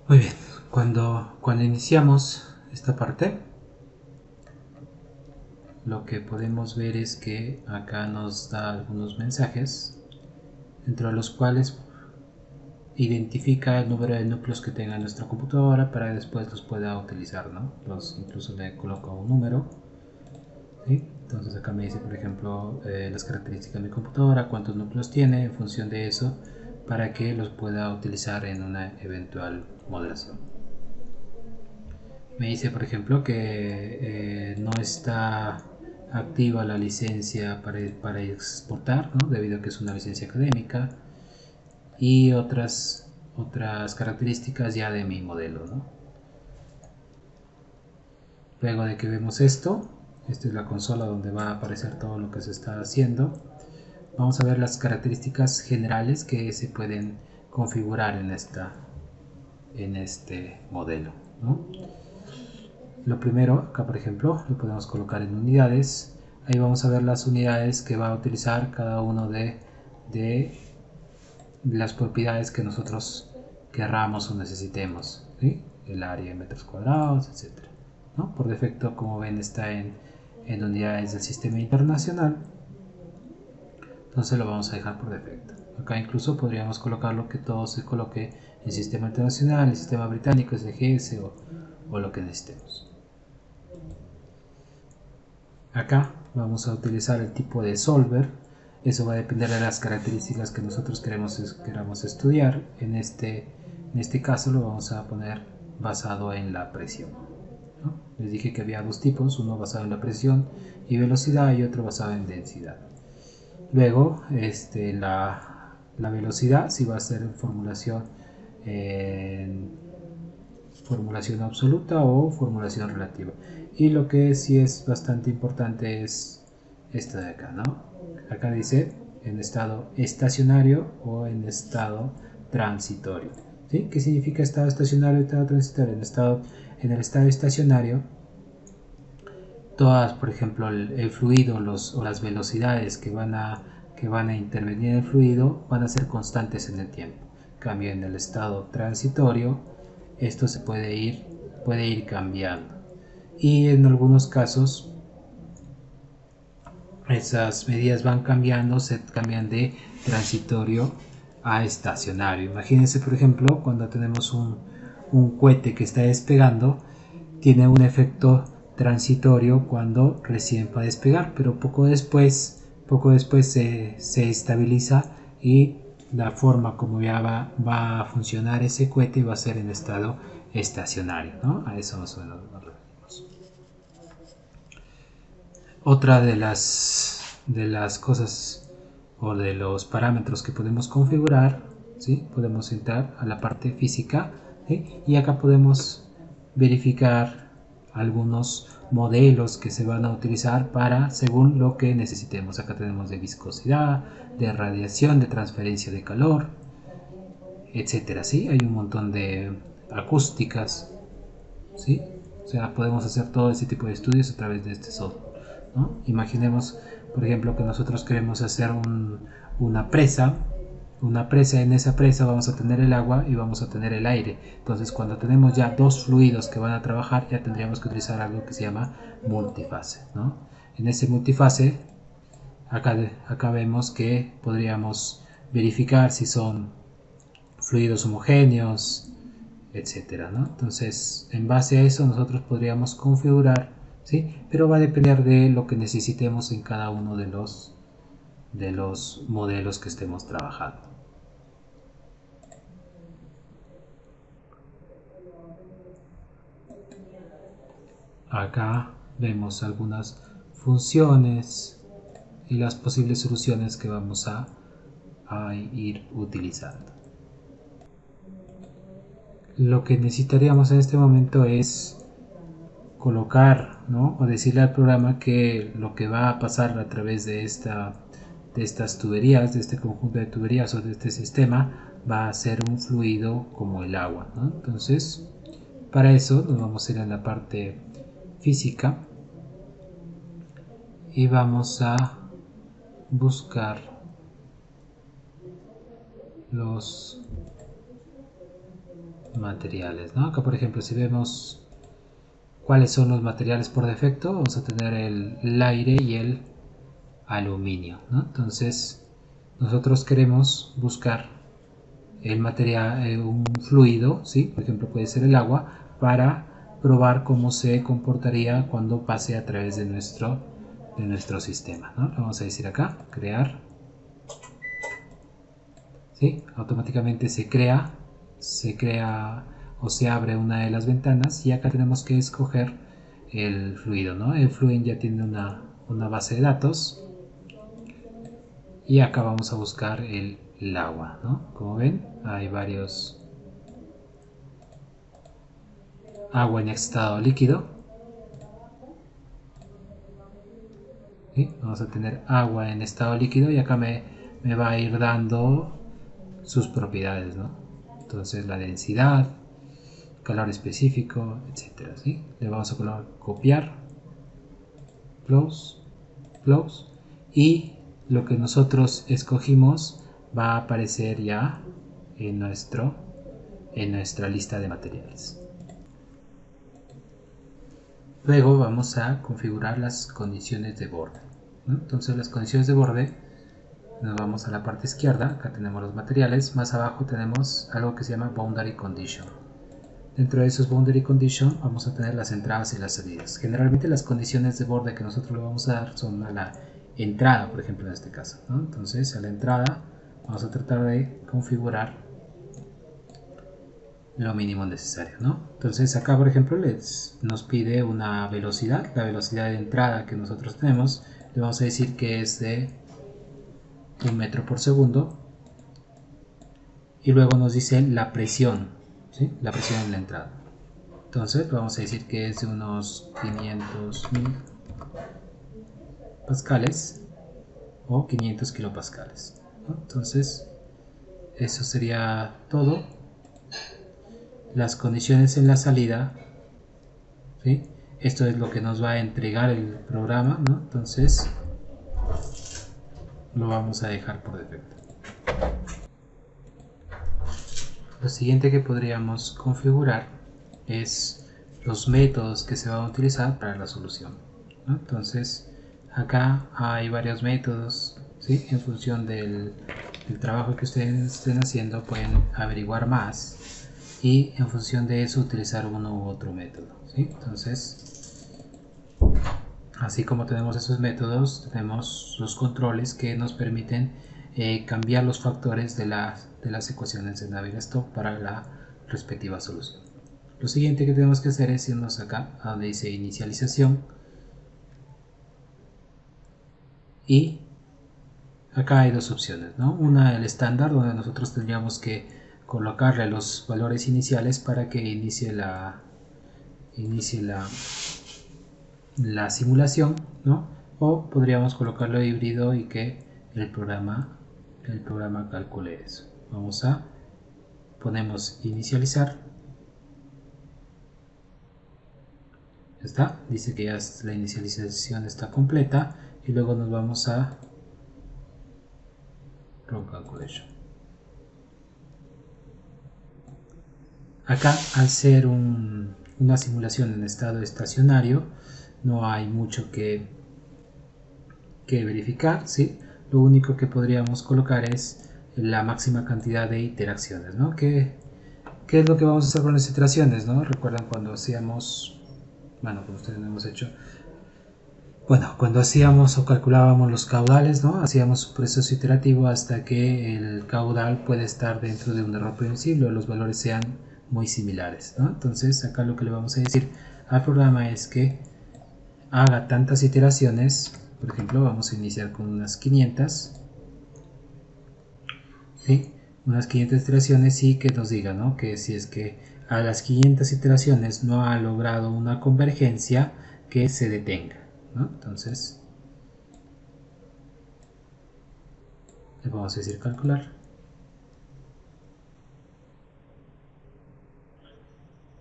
Muy bien, cuando iniciamos esta parte, lo que podemos ver es que acá nos da algunos mensajes, entre los cuales identifica el número de núcleos que tenga nuestra computadora para que después los pueda utilizar, ¿no? Incluso le coloco un número, ¿sí? Entonces acá me dice, por ejemplo, las características de mi computadora, cuántos núcleos tiene, en función de eso, para que los pueda utilizar en una eventual modelación. Me dice, por ejemplo, que no está activa la licencia para exportar, ¿no? Debido a que es una licencia académica, y otras características ya de mi modelo, ¿no? Luego de que vemos esto, esta es la consola donde va a aparecer todo lo que se está haciendo. Vamos a ver las características generales que se pueden configurar en este modelo, ¿no? Lo primero, acá por ejemplo, lo podemos colocar en unidades. Ahí vamos a ver las unidades que va a utilizar cada uno de las propiedades que nosotros querramos o necesitemos, ¿sí? El área en metros cuadrados, etc., ¿no? Por defecto, como ven, está en unidades del sistema internacional, entonces lo vamos a dejar por defecto. Acá incluso podríamos colocarlo que todo se coloque en sistema internacional, el sistema británico, SGS o lo que necesitemos. Acá vamos a utilizar el tipo de solver. Eso va a depender de las características que nosotros queramos estudiar. En este caso lo vamos a poner basado en la presión, ¿no? Les dije que había dos tipos, uno basado en la presión y velocidad y otro basado en densidad. Luego la velocidad si va a ser en formulación absoluta o formulación relativa. Y lo que sí es bastante importante es esta de acá, ¿no? Acá dice en estado estacionario o en estado transitorio, ¿sí? ¿Qué significa estado estacionario y estado transitorio? En el estado estacionario, todas, por ejemplo, el fluido o las velocidades que van a intervenir en el fluido van a ser constantes en el tiempo. En cambio, en el estado transitorio, esto se puede ir cambiando. Y en algunos casos, esas medidas van cambiando, se cambian de transitorio a estacionario. Imagínense, por ejemplo, cuando tenemos un cohete que está despegando, tiene un efecto transitorio cuando recién va a despegar, pero poco después se estabiliza y la forma como ya va a funcionar ese cohete va a ser en estado estacionario, ¿no? A eso nos referimos. Otra de las cosas o de los parámetros que podemos configurar, ¿sí? Podemos entrar a la parte física, ¿sí? Y acá podemos verificar algunos modelos que se van a utilizar según lo que necesitemos. Acá tenemos de viscosidad, de radiación, de transferencia de calor, etcétera, ¿sí? Hay un montón de acústicas, ¿sí? O sea, podemos hacer todo ese tipo de estudios a través de este software, ¿no? Imaginemos, por ejemplo, que nosotros queremos hacer una presa. En esa presa vamos a tener el agua y vamos a tener el aire. Entonces, cuando tenemos ya dos fluidos que van a trabajar, ya tendríamos que utilizar algo que se llama multifase, ¿no? En ese multifase, acá vemos que podríamos verificar si son fluidos homogéneos, etcétera, ¿no? Entonces, en base a eso nosotros podríamos configurar, ¿sí? Pero va a depender de lo que necesitemos en cada uno de los modelos que estemos trabajando. Acá vemos algunas funciones y las posibles soluciones que vamos a ir utilizando. Lo que necesitaríamos en este momento es colocar, ¿no? O decirle al programa que lo que va a pasar a través de estas tuberías, de este conjunto de tuberías o de este sistema, va a ser un fluido como el agua, ¿no? Entonces, para eso nos vamos a ir a la parte física y vamos a buscar los materiales, ¿no? Acá por ejemplo, si vemos cuáles son los materiales por defecto, vamos a tener el aire y el aluminio, ¿no? Entonces nosotros queremos buscar el material, un fluido, ¿sí? Por ejemplo puede ser el agua, para probar cómo se comportaría cuando pase a través de nuestro sistema, ¿no? Vamos a decir acá, crear, ¿sí? Automáticamente se crea o se abre una de las ventanas y acá tenemos que escoger el fluido, ¿no? El fluid ya tiene una base de datos y acá vamos a buscar el agua, ¿no? Como ven, hay varios agua en estado líquido, ¿sí? Vamos a tener agua en estado líquido y acá me va a ir dando sus propiedades, ¿no? Entonces la densidad, calor específico, etcétera, ¿sí? Le vamos a colocar copiar, close, close, y lo que nosotros escogimos va a aparecer ya en nuestra lista de materiales. Luego vamos a configurar las condiciones de borde, ¿no? Entonces las condiciones de borde, nos vamos a la parte izquierda, acá tenemos los materiales, más abajo tenemos algo que se llama Boundary Condition. Dentro de esos Boundary Condition vamos a tener las entradas y las salidas. Generalmente las condiciones de borde que nosotros le vamos a dar son a la entrada, por ejemplo en este caso, ¿no? Entonces a la entrada vamos a tratar de configurar lo mínimo necesario, ¿no? Entonces acá por ejemplo nos pide una velocidad, la velocidad de entrada que nosotros tenemos, le vamos a decir que es de 1 metro por segundo y luego nos dice la presión, ¿sí? La presión en la entrada. Entonces vamos a decir que es de unos 500.000 pascales o 500 kilopascales, ¿no? Entonces eso sería todo. Las condiciones en la salida, ¿sí? Esto es lo que nos va a entregar el programa, ¿no? Entonces lo vamos a dejar por defecto. Lo siguiente que podríamos configurar es los métodos que se van a utilizar para la solución, ¿no? Entonces acá hay varios métodos, ¿sí? En función del trabajo que ustedes estén haciendo pueden averiguar más y en función de eso utilizar uno u otro método, ¿sí? Entonces, así como tenemos esos métodos, tenemos los controles que nos permiten cambiar los factores de las ecuaciones de Navier-Stokes para la respectiva solución. Lo siguiente que tenemos que hacer es irnos acá a donde dice inicialización y acá hay dos opciones, ¿no? Una, el estándar, donde nosotros tendríamos que colocarle los valores iniciales para que inicie la simulación, ¿no? O podríamos colocarlo híbrido y que el programa calcule eso. Ponemos inicializar, ya está, dice que ya la inicialización está completa y luego nos vamos a Run Calculation. Acá, al ser una simulación en estado estacionario, no hay mucho que verificar, ¿sí? Lo único que podríamos colocar es la máxima cantidad de iteraciones, ¿no? ¿Qué es lo que vamos a hacer con las iteraciones, ¿no? Recuerdan cuando hacíamos, bueno, como ustedes hemos hecho, bueno, cuando hacíamos o calculábamos los caudales, ¿no? Hacíamos un proceso iterativo hasta que el caudal puede estar dentro de un error previsible o los valores sean muy similares, ¿no? Entonces acá lo que le vamos a decir al programa es que haga tantas iteraciones. Por ejemplo, vamos a iniciar con unas 500, ¿sí? Unas 500 iteraciones y que nos diga, ¿no?, que si es que a las 500 iteraciones no ha logrado una convergencia, que se detenga, ¿no? Entonces le vamos a decir calcular.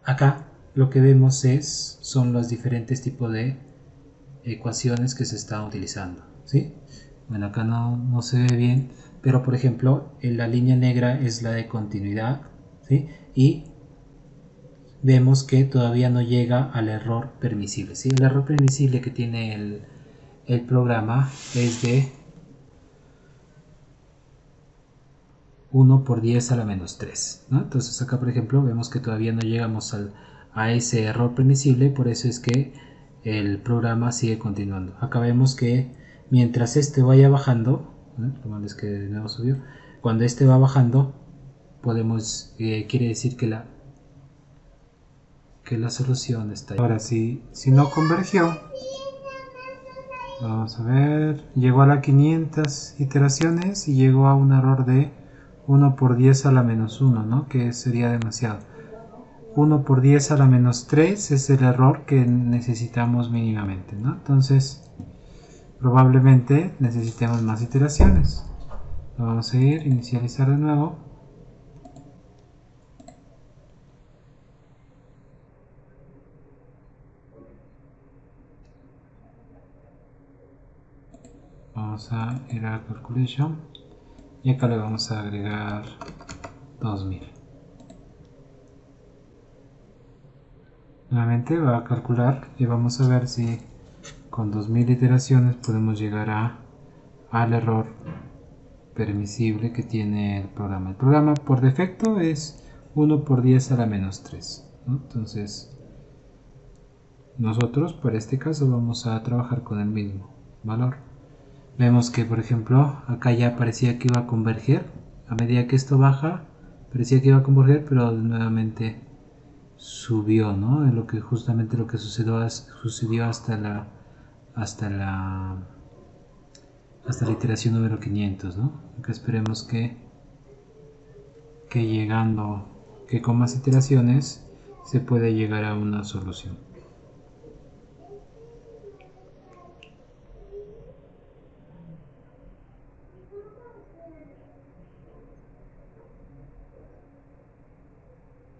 Acá lo que vemos son los diferentes tipos de ecuaciones que se están utilizando, ¿sí? Bueno, acá no se ve bien, pero por ejemplo en la línea negra es la de continuidad, ¿sí? Y vemos que todavía no llega al error permisible, ¿sí? El error permisible que tiene el programa es de 1 por 10 a la menos 3, ¿no? Entonces acá por ejemplo vemos que todavía no llegamos a ese error permisible, por eso es que el programa sigue continuando. Acá vemos que mientras este vaya bajando, lo malo es que de nuevo subió, cuando este va bajando podemos, quiere decir que la solución está ahí. Ahora si no convergió, vamos a ver, llegó a las 500 iteraciones y llegó a un error de 1 por 10 a la menos 1, ¿no?, que sería demasiado. 1 por 10 a la menos 3 es el error que necesitamos mínimamente, ¿no? Entonces probablemente necesitemos más iteraciones. Lo vamos a ir, inicializar de nuevo. Vamos a ir a calculation y acá le vamos a agregar 2000. Nuevamente va a calcular y vamos a ver si con 2000 iteraciones podemos llegar al error permisible que tiene el programa. El programa por defecto es 1 por 10 a la menos 3, ¿no? Entonces nosotros para este caso vamos a trabajar con el mismo valor. Vemos que por ejemplo acá ya parecía que iba a converger. A medida que esto baja parecía que iba a converger, pero nuevamente subió, ¿no? Justamente lo que sucedió hasta la iteración número 500, ¿no? Acá esperemos que con más iteraciones se puede llegar a una solución.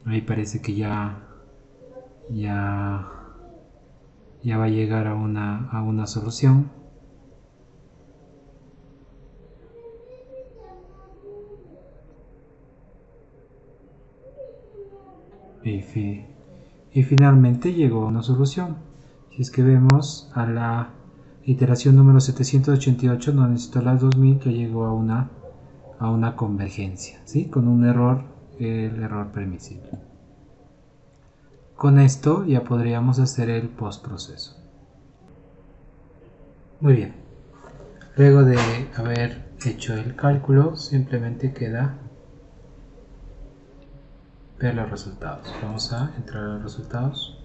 Ahí parece que ya va a llegar a una solución. Y finalmente llegó a una solución. Si es que vemos a la iteración número 788, no necesitó las 2000, que llegó a una convergencia, ¿sí? Con un error, el error permisible. Con esto ya podríamos hacer el postproceso. Muy bien. Luego de haber hecho el cálculo, simplemente queda ver los resultados. Vamos a entrar a los resultados.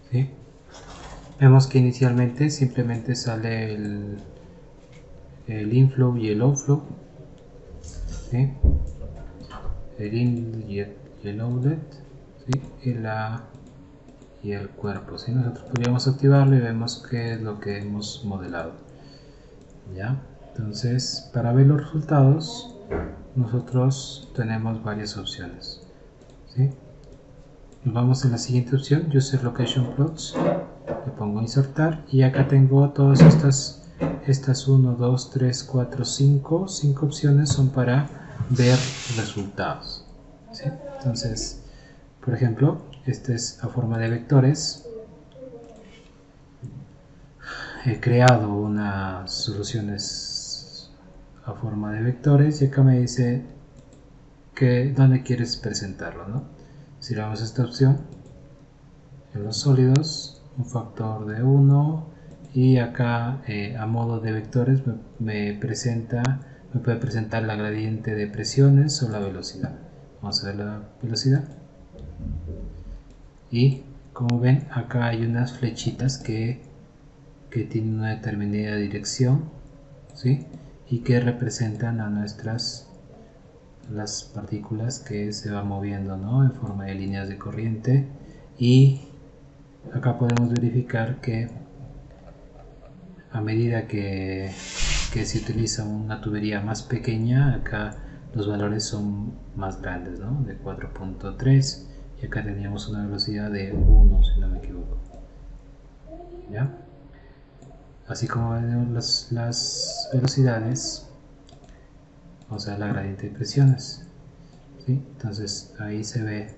¿Sí? Vemos que inicialmente simplemente sale el inflow y el outflow, ¿sí? El in y el outlet, ¿sí? y el cuerpo, ¿sí? Nosotros podríamos activarlo y vemos qué es lo que hemos modelado, ¿ya? Entonces, para ver los resultados nosotros tenemos varias opciones, ¿sí? Nos vamos a la siguiente opción, User Location Plots, le pongo insertar y acá tengo todas estas 1, 2, 3, 4, 5 opciones son para ver resultados, ¿sí? Entonces, por ejemplo, este es a forma de vectores. He creado unas soluciones a forma de vectores y acá me dice que dónde quieres presentarlo, ¿no? Si le damos a esta opción, en los sólidos, un factor de 1, y acá a modo de vectores me puede presentar la gradiente de presiones o la velocidad. Vamos a ver la velocidad. Y como ven, acá hay unas flechitas que tienen una determinada dirección, ¿sí? Y que representan a las partículas que se van moviendo, ¿no? En forma de líneas de corriente. Y acá podemos verificar que a medida que se utiliza una tubería más pequeña, acá los valores son más grandes, ¿no? De 4.3, y acá teníamos una velocidad de 1, si no me equivoco. ¿Ya? Así como vemos las velocidades, o sea, la gradiente de presiones, ¿sí? Entonces ahí se ve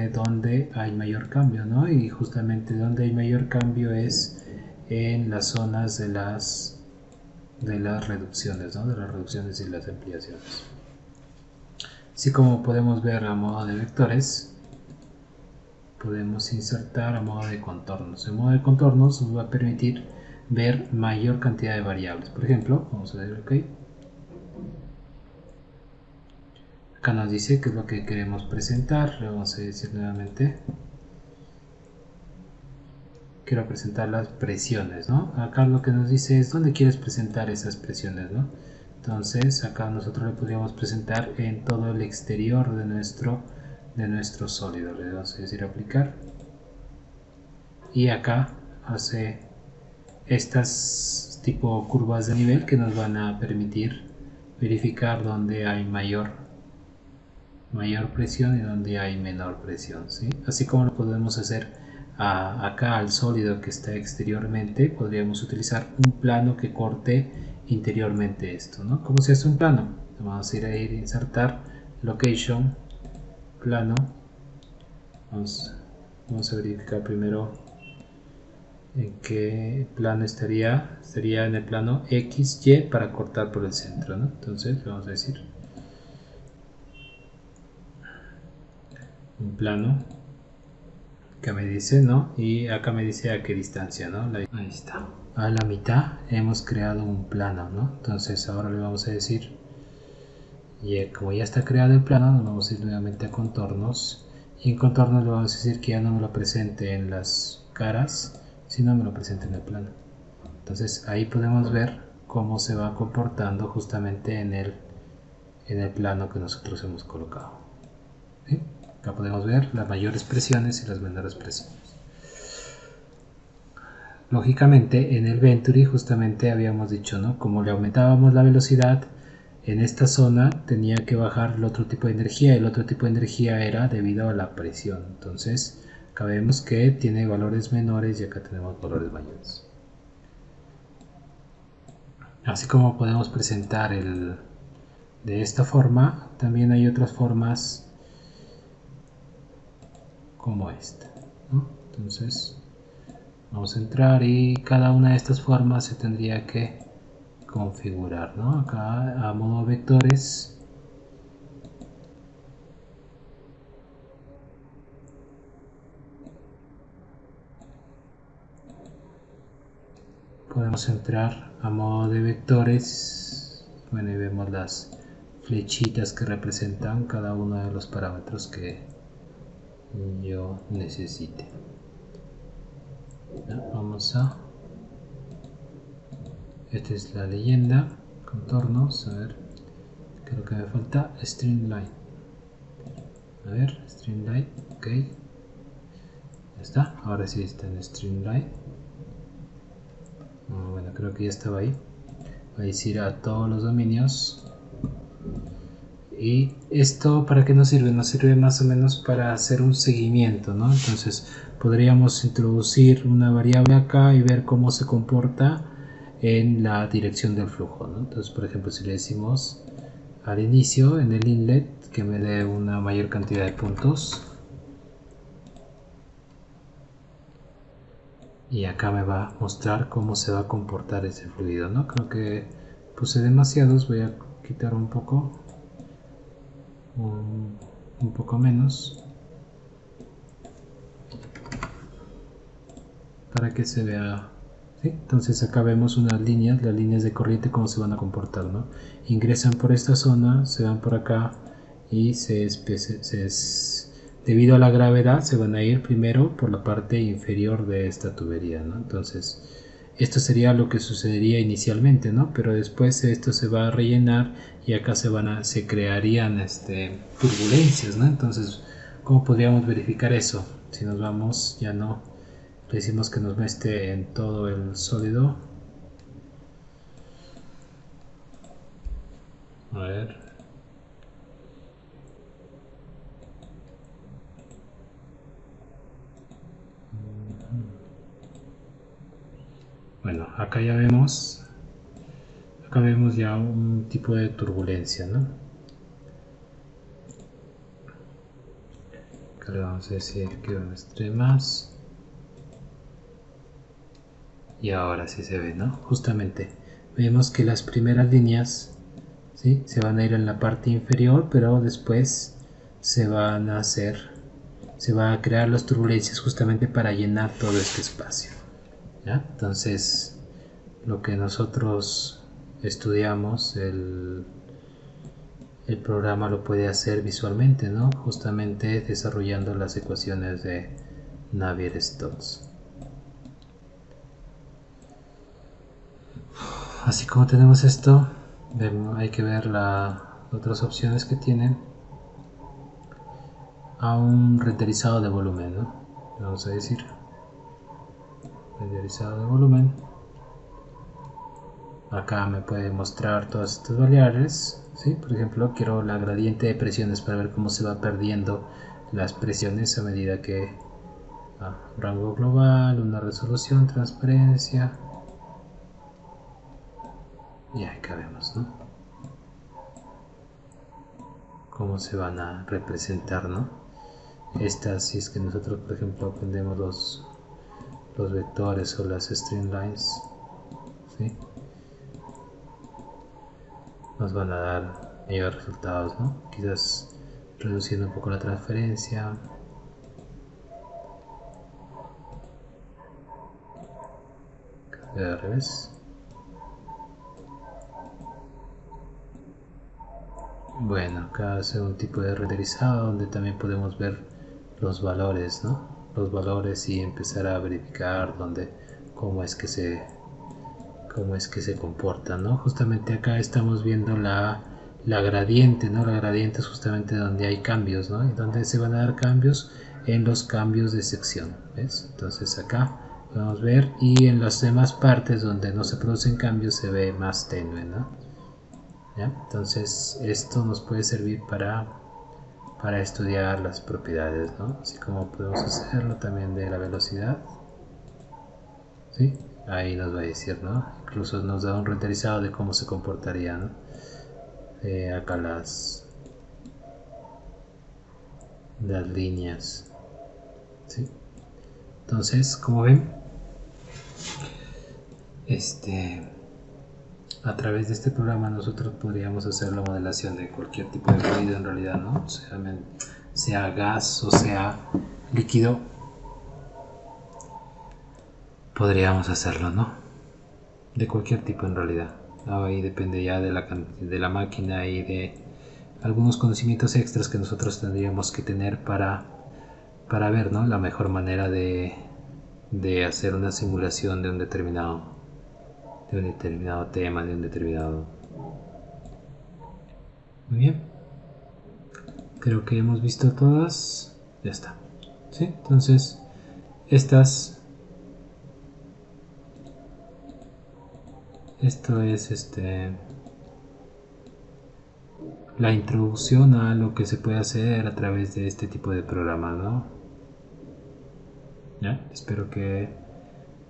donde hay mayor cambio, ¿no? Y justamente donde hay mayor cambio es en las zonas de las reducciones, ¿no? De las reducciones y las ampliaciones. Así como podemos ver a modo de vectores, podemos insertar a modo de contornos. En modo de contornos nos va a permitir ver mayor cantidad de variables. Por ejemplo, vamos a ver OK. Acá nos dice qué es lo que queremos presentar. Le vamos a decir nuevamente, quiero presentar las presiones, ¿no? Acá lo que nos dice es dónde quieres presentar esas presiones, ¿no? Entonces acá nosotros le podríamos presentar en todo el exterior de nuestro sólido. Le vamos a decir aplicar, y acá hace estas tipo curvas de nivel que nos van a permitir verificar dónde hay mayor presión y dónde hay menor presión, ¿sí? Así como lo podemos hacer acá al sólido que está exteriormente, podríamos utilizar un plano que corte interiormente esto, ¿no? ¿Cómo se hace un plano? Vamos a ir a insertar location, plano. Vamos a verificar primero en qué plano estaría en el plano XY para cortar por el centro, ¿no? Entonces vamos a decir un plano que me dice, ¿no? Y acá me dice a qué distancia, ¿no? Ahí está, a la mitad hemos creado un plano, ¿no? Entonces ahora le vamos a decir, y como ya está creado el plano, nos vamos a ir nuevamente a contornos, y en contornos le vamos a decir que ya no me lo presente en las caras, sino me lo presente en el plano. Entonces ahí podemos ver cómo se va comportando justamente en el plano que nosotros hemos colocado, ¿sí? Acá podemos ver las mayores presiones y las menores presiones. Lógicamente en el Venturi justamente habíamos dicho, ¿no? Como le aumentábamos la velocidad en esta zona, tenía que bajar el otro tipo de energía. El otro tipo de energía era debido a la presión. Entonces acá vemos que tiene valores menores y acá tenemos valores mayores. Así como podemos presentar de esta forma, también hay otras formas como esta, ¿no? Entonces vamos a entrar y cada una de estas formas se tendría que configurar, ¿no? Acá a modo vectores podemos entrar a modo de vectores, bueno, y vemos las flechitas que representan cada uno de los parámetros que yo necesite. ¿Ya? Vamos a, esta es la leyenda, contornos, a ver, creo que me falta streamline, a ver, streamline, ok, ya está, ahora sí está en streamline. Bueno, creo que ya estaba ahí. Voy a decir a todos los dominios. ¿Y esto para qué nos sirve? Nos sirve más o menos para hacer un seguimiento, ¿no? Entonces podríamos introducir una variable acá y ver cómo se comporta en la dirección del flujo, ¿no? Entonces, por ejemplo, si le decimos al inicio en el inlet que me dé una mayor cantidad de puntos, y acá me va a mostrar cómo se va a comportar ese fluido, ¿no? Creo que puse demasiados, voy a quitar un poco menos para que se vea, ¿sí? Entonces acá vemos unas líneas, las líneas de corriente cómo se van a comportar, ¿no? Ingresan por esta zona, se van por acá y se debido a la gravedad se van a ir primero por la parte inferior de esta tubería, ¿no? Entonces esto sería lo que sucedería inicialmente, ¿no? Pero después esto se va a rellenar y acá se crearían turbulencias, ¿no? Entonces, ¿cómo podríamos verificar eso? Si nos vamos, ya no le decimos que nos muestre en todo el sólido. A ver. Bueno, acá vemos ya un tipo de turbulencia, ¿no? Acá le vamos a decir que muestre más. Y ahora sí se ve, ¿no? Justamente vemos que las primeras líneas, ¿sí?, se van a ir en la parte inferior, pero después se van a se va a crear las turbulencias justamente para llenar todo este espacio, ¿ya? Entonces, lo que nosotros estudiamos, el programa lo puede hacer visualmente, ¿no? Justamente desarrollando las ecuaciones de Navier-Stokes. Así como tenemos esto, hay que ver las otras opciones que tienen a un renderizado de volumen, ¿no? Vamos a decir renderizado de volumen. Acá me puede mostrar todas estas variables, ¿sí? Por ejemplo, quiero la gradiente de presiones para ver cómo se va perdiendo las presiones a medida que rango global, una resolución, transparencia, y acá vemos, ¿no?, cómo se van a representar, ¿no? Estas, si es que nosotros, por ejemplo, aprendemos los vectores o las streamlines, ¿sí?, nos van a dar mayores resultados, ¿no? Quizás reduciendo un poco la transferencia. Al revés. Bueno, acá hace un tipo de renderizado donde también podemos ver los valores, ¿no? Los valores y empezar a verificar cómo es que se comportan, ¿no? Justamente acá estamos viendo la gradiente, ¿no? La gradiente es justamente donde hay cambios, ¿no? Y donde se van a dar cambios en los cambios de sección, ¿ves? Entonces acá podemos ver, y en las demás partes donde no se producen cambios se ve más tenue, ¿no? ¿Ya? Entonces esto nos puede servir para estudiar las propiedades, ¿no? Así como podemos hacerlo también de la velocidad, ¿sí? Ahí nos va a decir, ¿no? Incluso nos da un renderizado de cómo se comportaría, ¿no? Acá las líneas, ¿sí? Entonces, como ven, a través de este programa nosotros podríamos hacer la modelación de cualquier tipo de fluido en realidad, ¿no? Sea gas o sea líquido, podríamos hacerlo, ¿no? De cualquier tipo en realidad. Ahí depende ya de la máquina y de algunos conocimientos extras que nosotros tendríamos que tener para ver, ¿no?, la mejor manera de hacer una simulación de un determinado tema, de un determinado. Muy bien, creo que hemos visto todas. Ya está, ¿sí? Entonces esto es la introducción a lo que se puede hacer a través de este tipo de programas, ¿no? ¿Ya? Espero que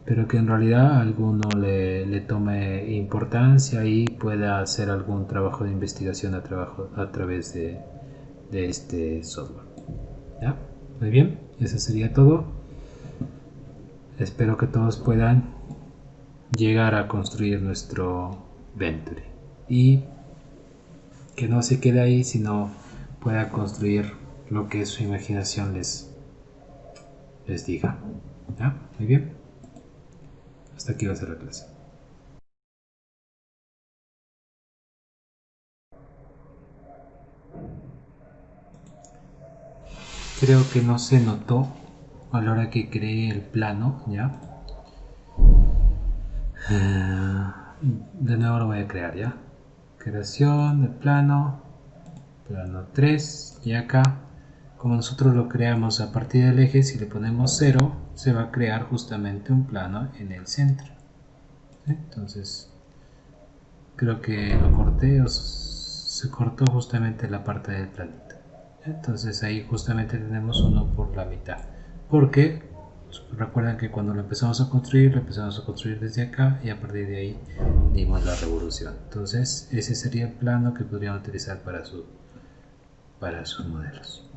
en realidad alguno le tome importancia y pueda hacer algún trabajo de investigación a través de este software. ¿Ya? Muy bien, eso sería todo. Espero que todos puedan llegar a construir nuestro Venture y que no se quede ahí, sino pueda construir lo que su imaginación les diga. ¿Ya? Muy bien. Hasta aquí va a ser la clase. creo que no se notó a la hora que creé el plano, ¿ya? De nuevo lo voy a crear, ¿ya? Creación de plano 3, y acá, como nosotros lo creamos a partir del eje, si le ponemos 0, se va a crear justamente un plano en el centro. ¿Sí? Entonces, creo que lo corté, o se cortó justamente la parte del planito. Entonces ahí justamente tenemos uno por la mitad, porque recuerdan que cuando lo empezamos a construir desde acá, y a partir de ahí dimos la revolución. Entonces ese sería el plano que podrían utilizar para sus modelos.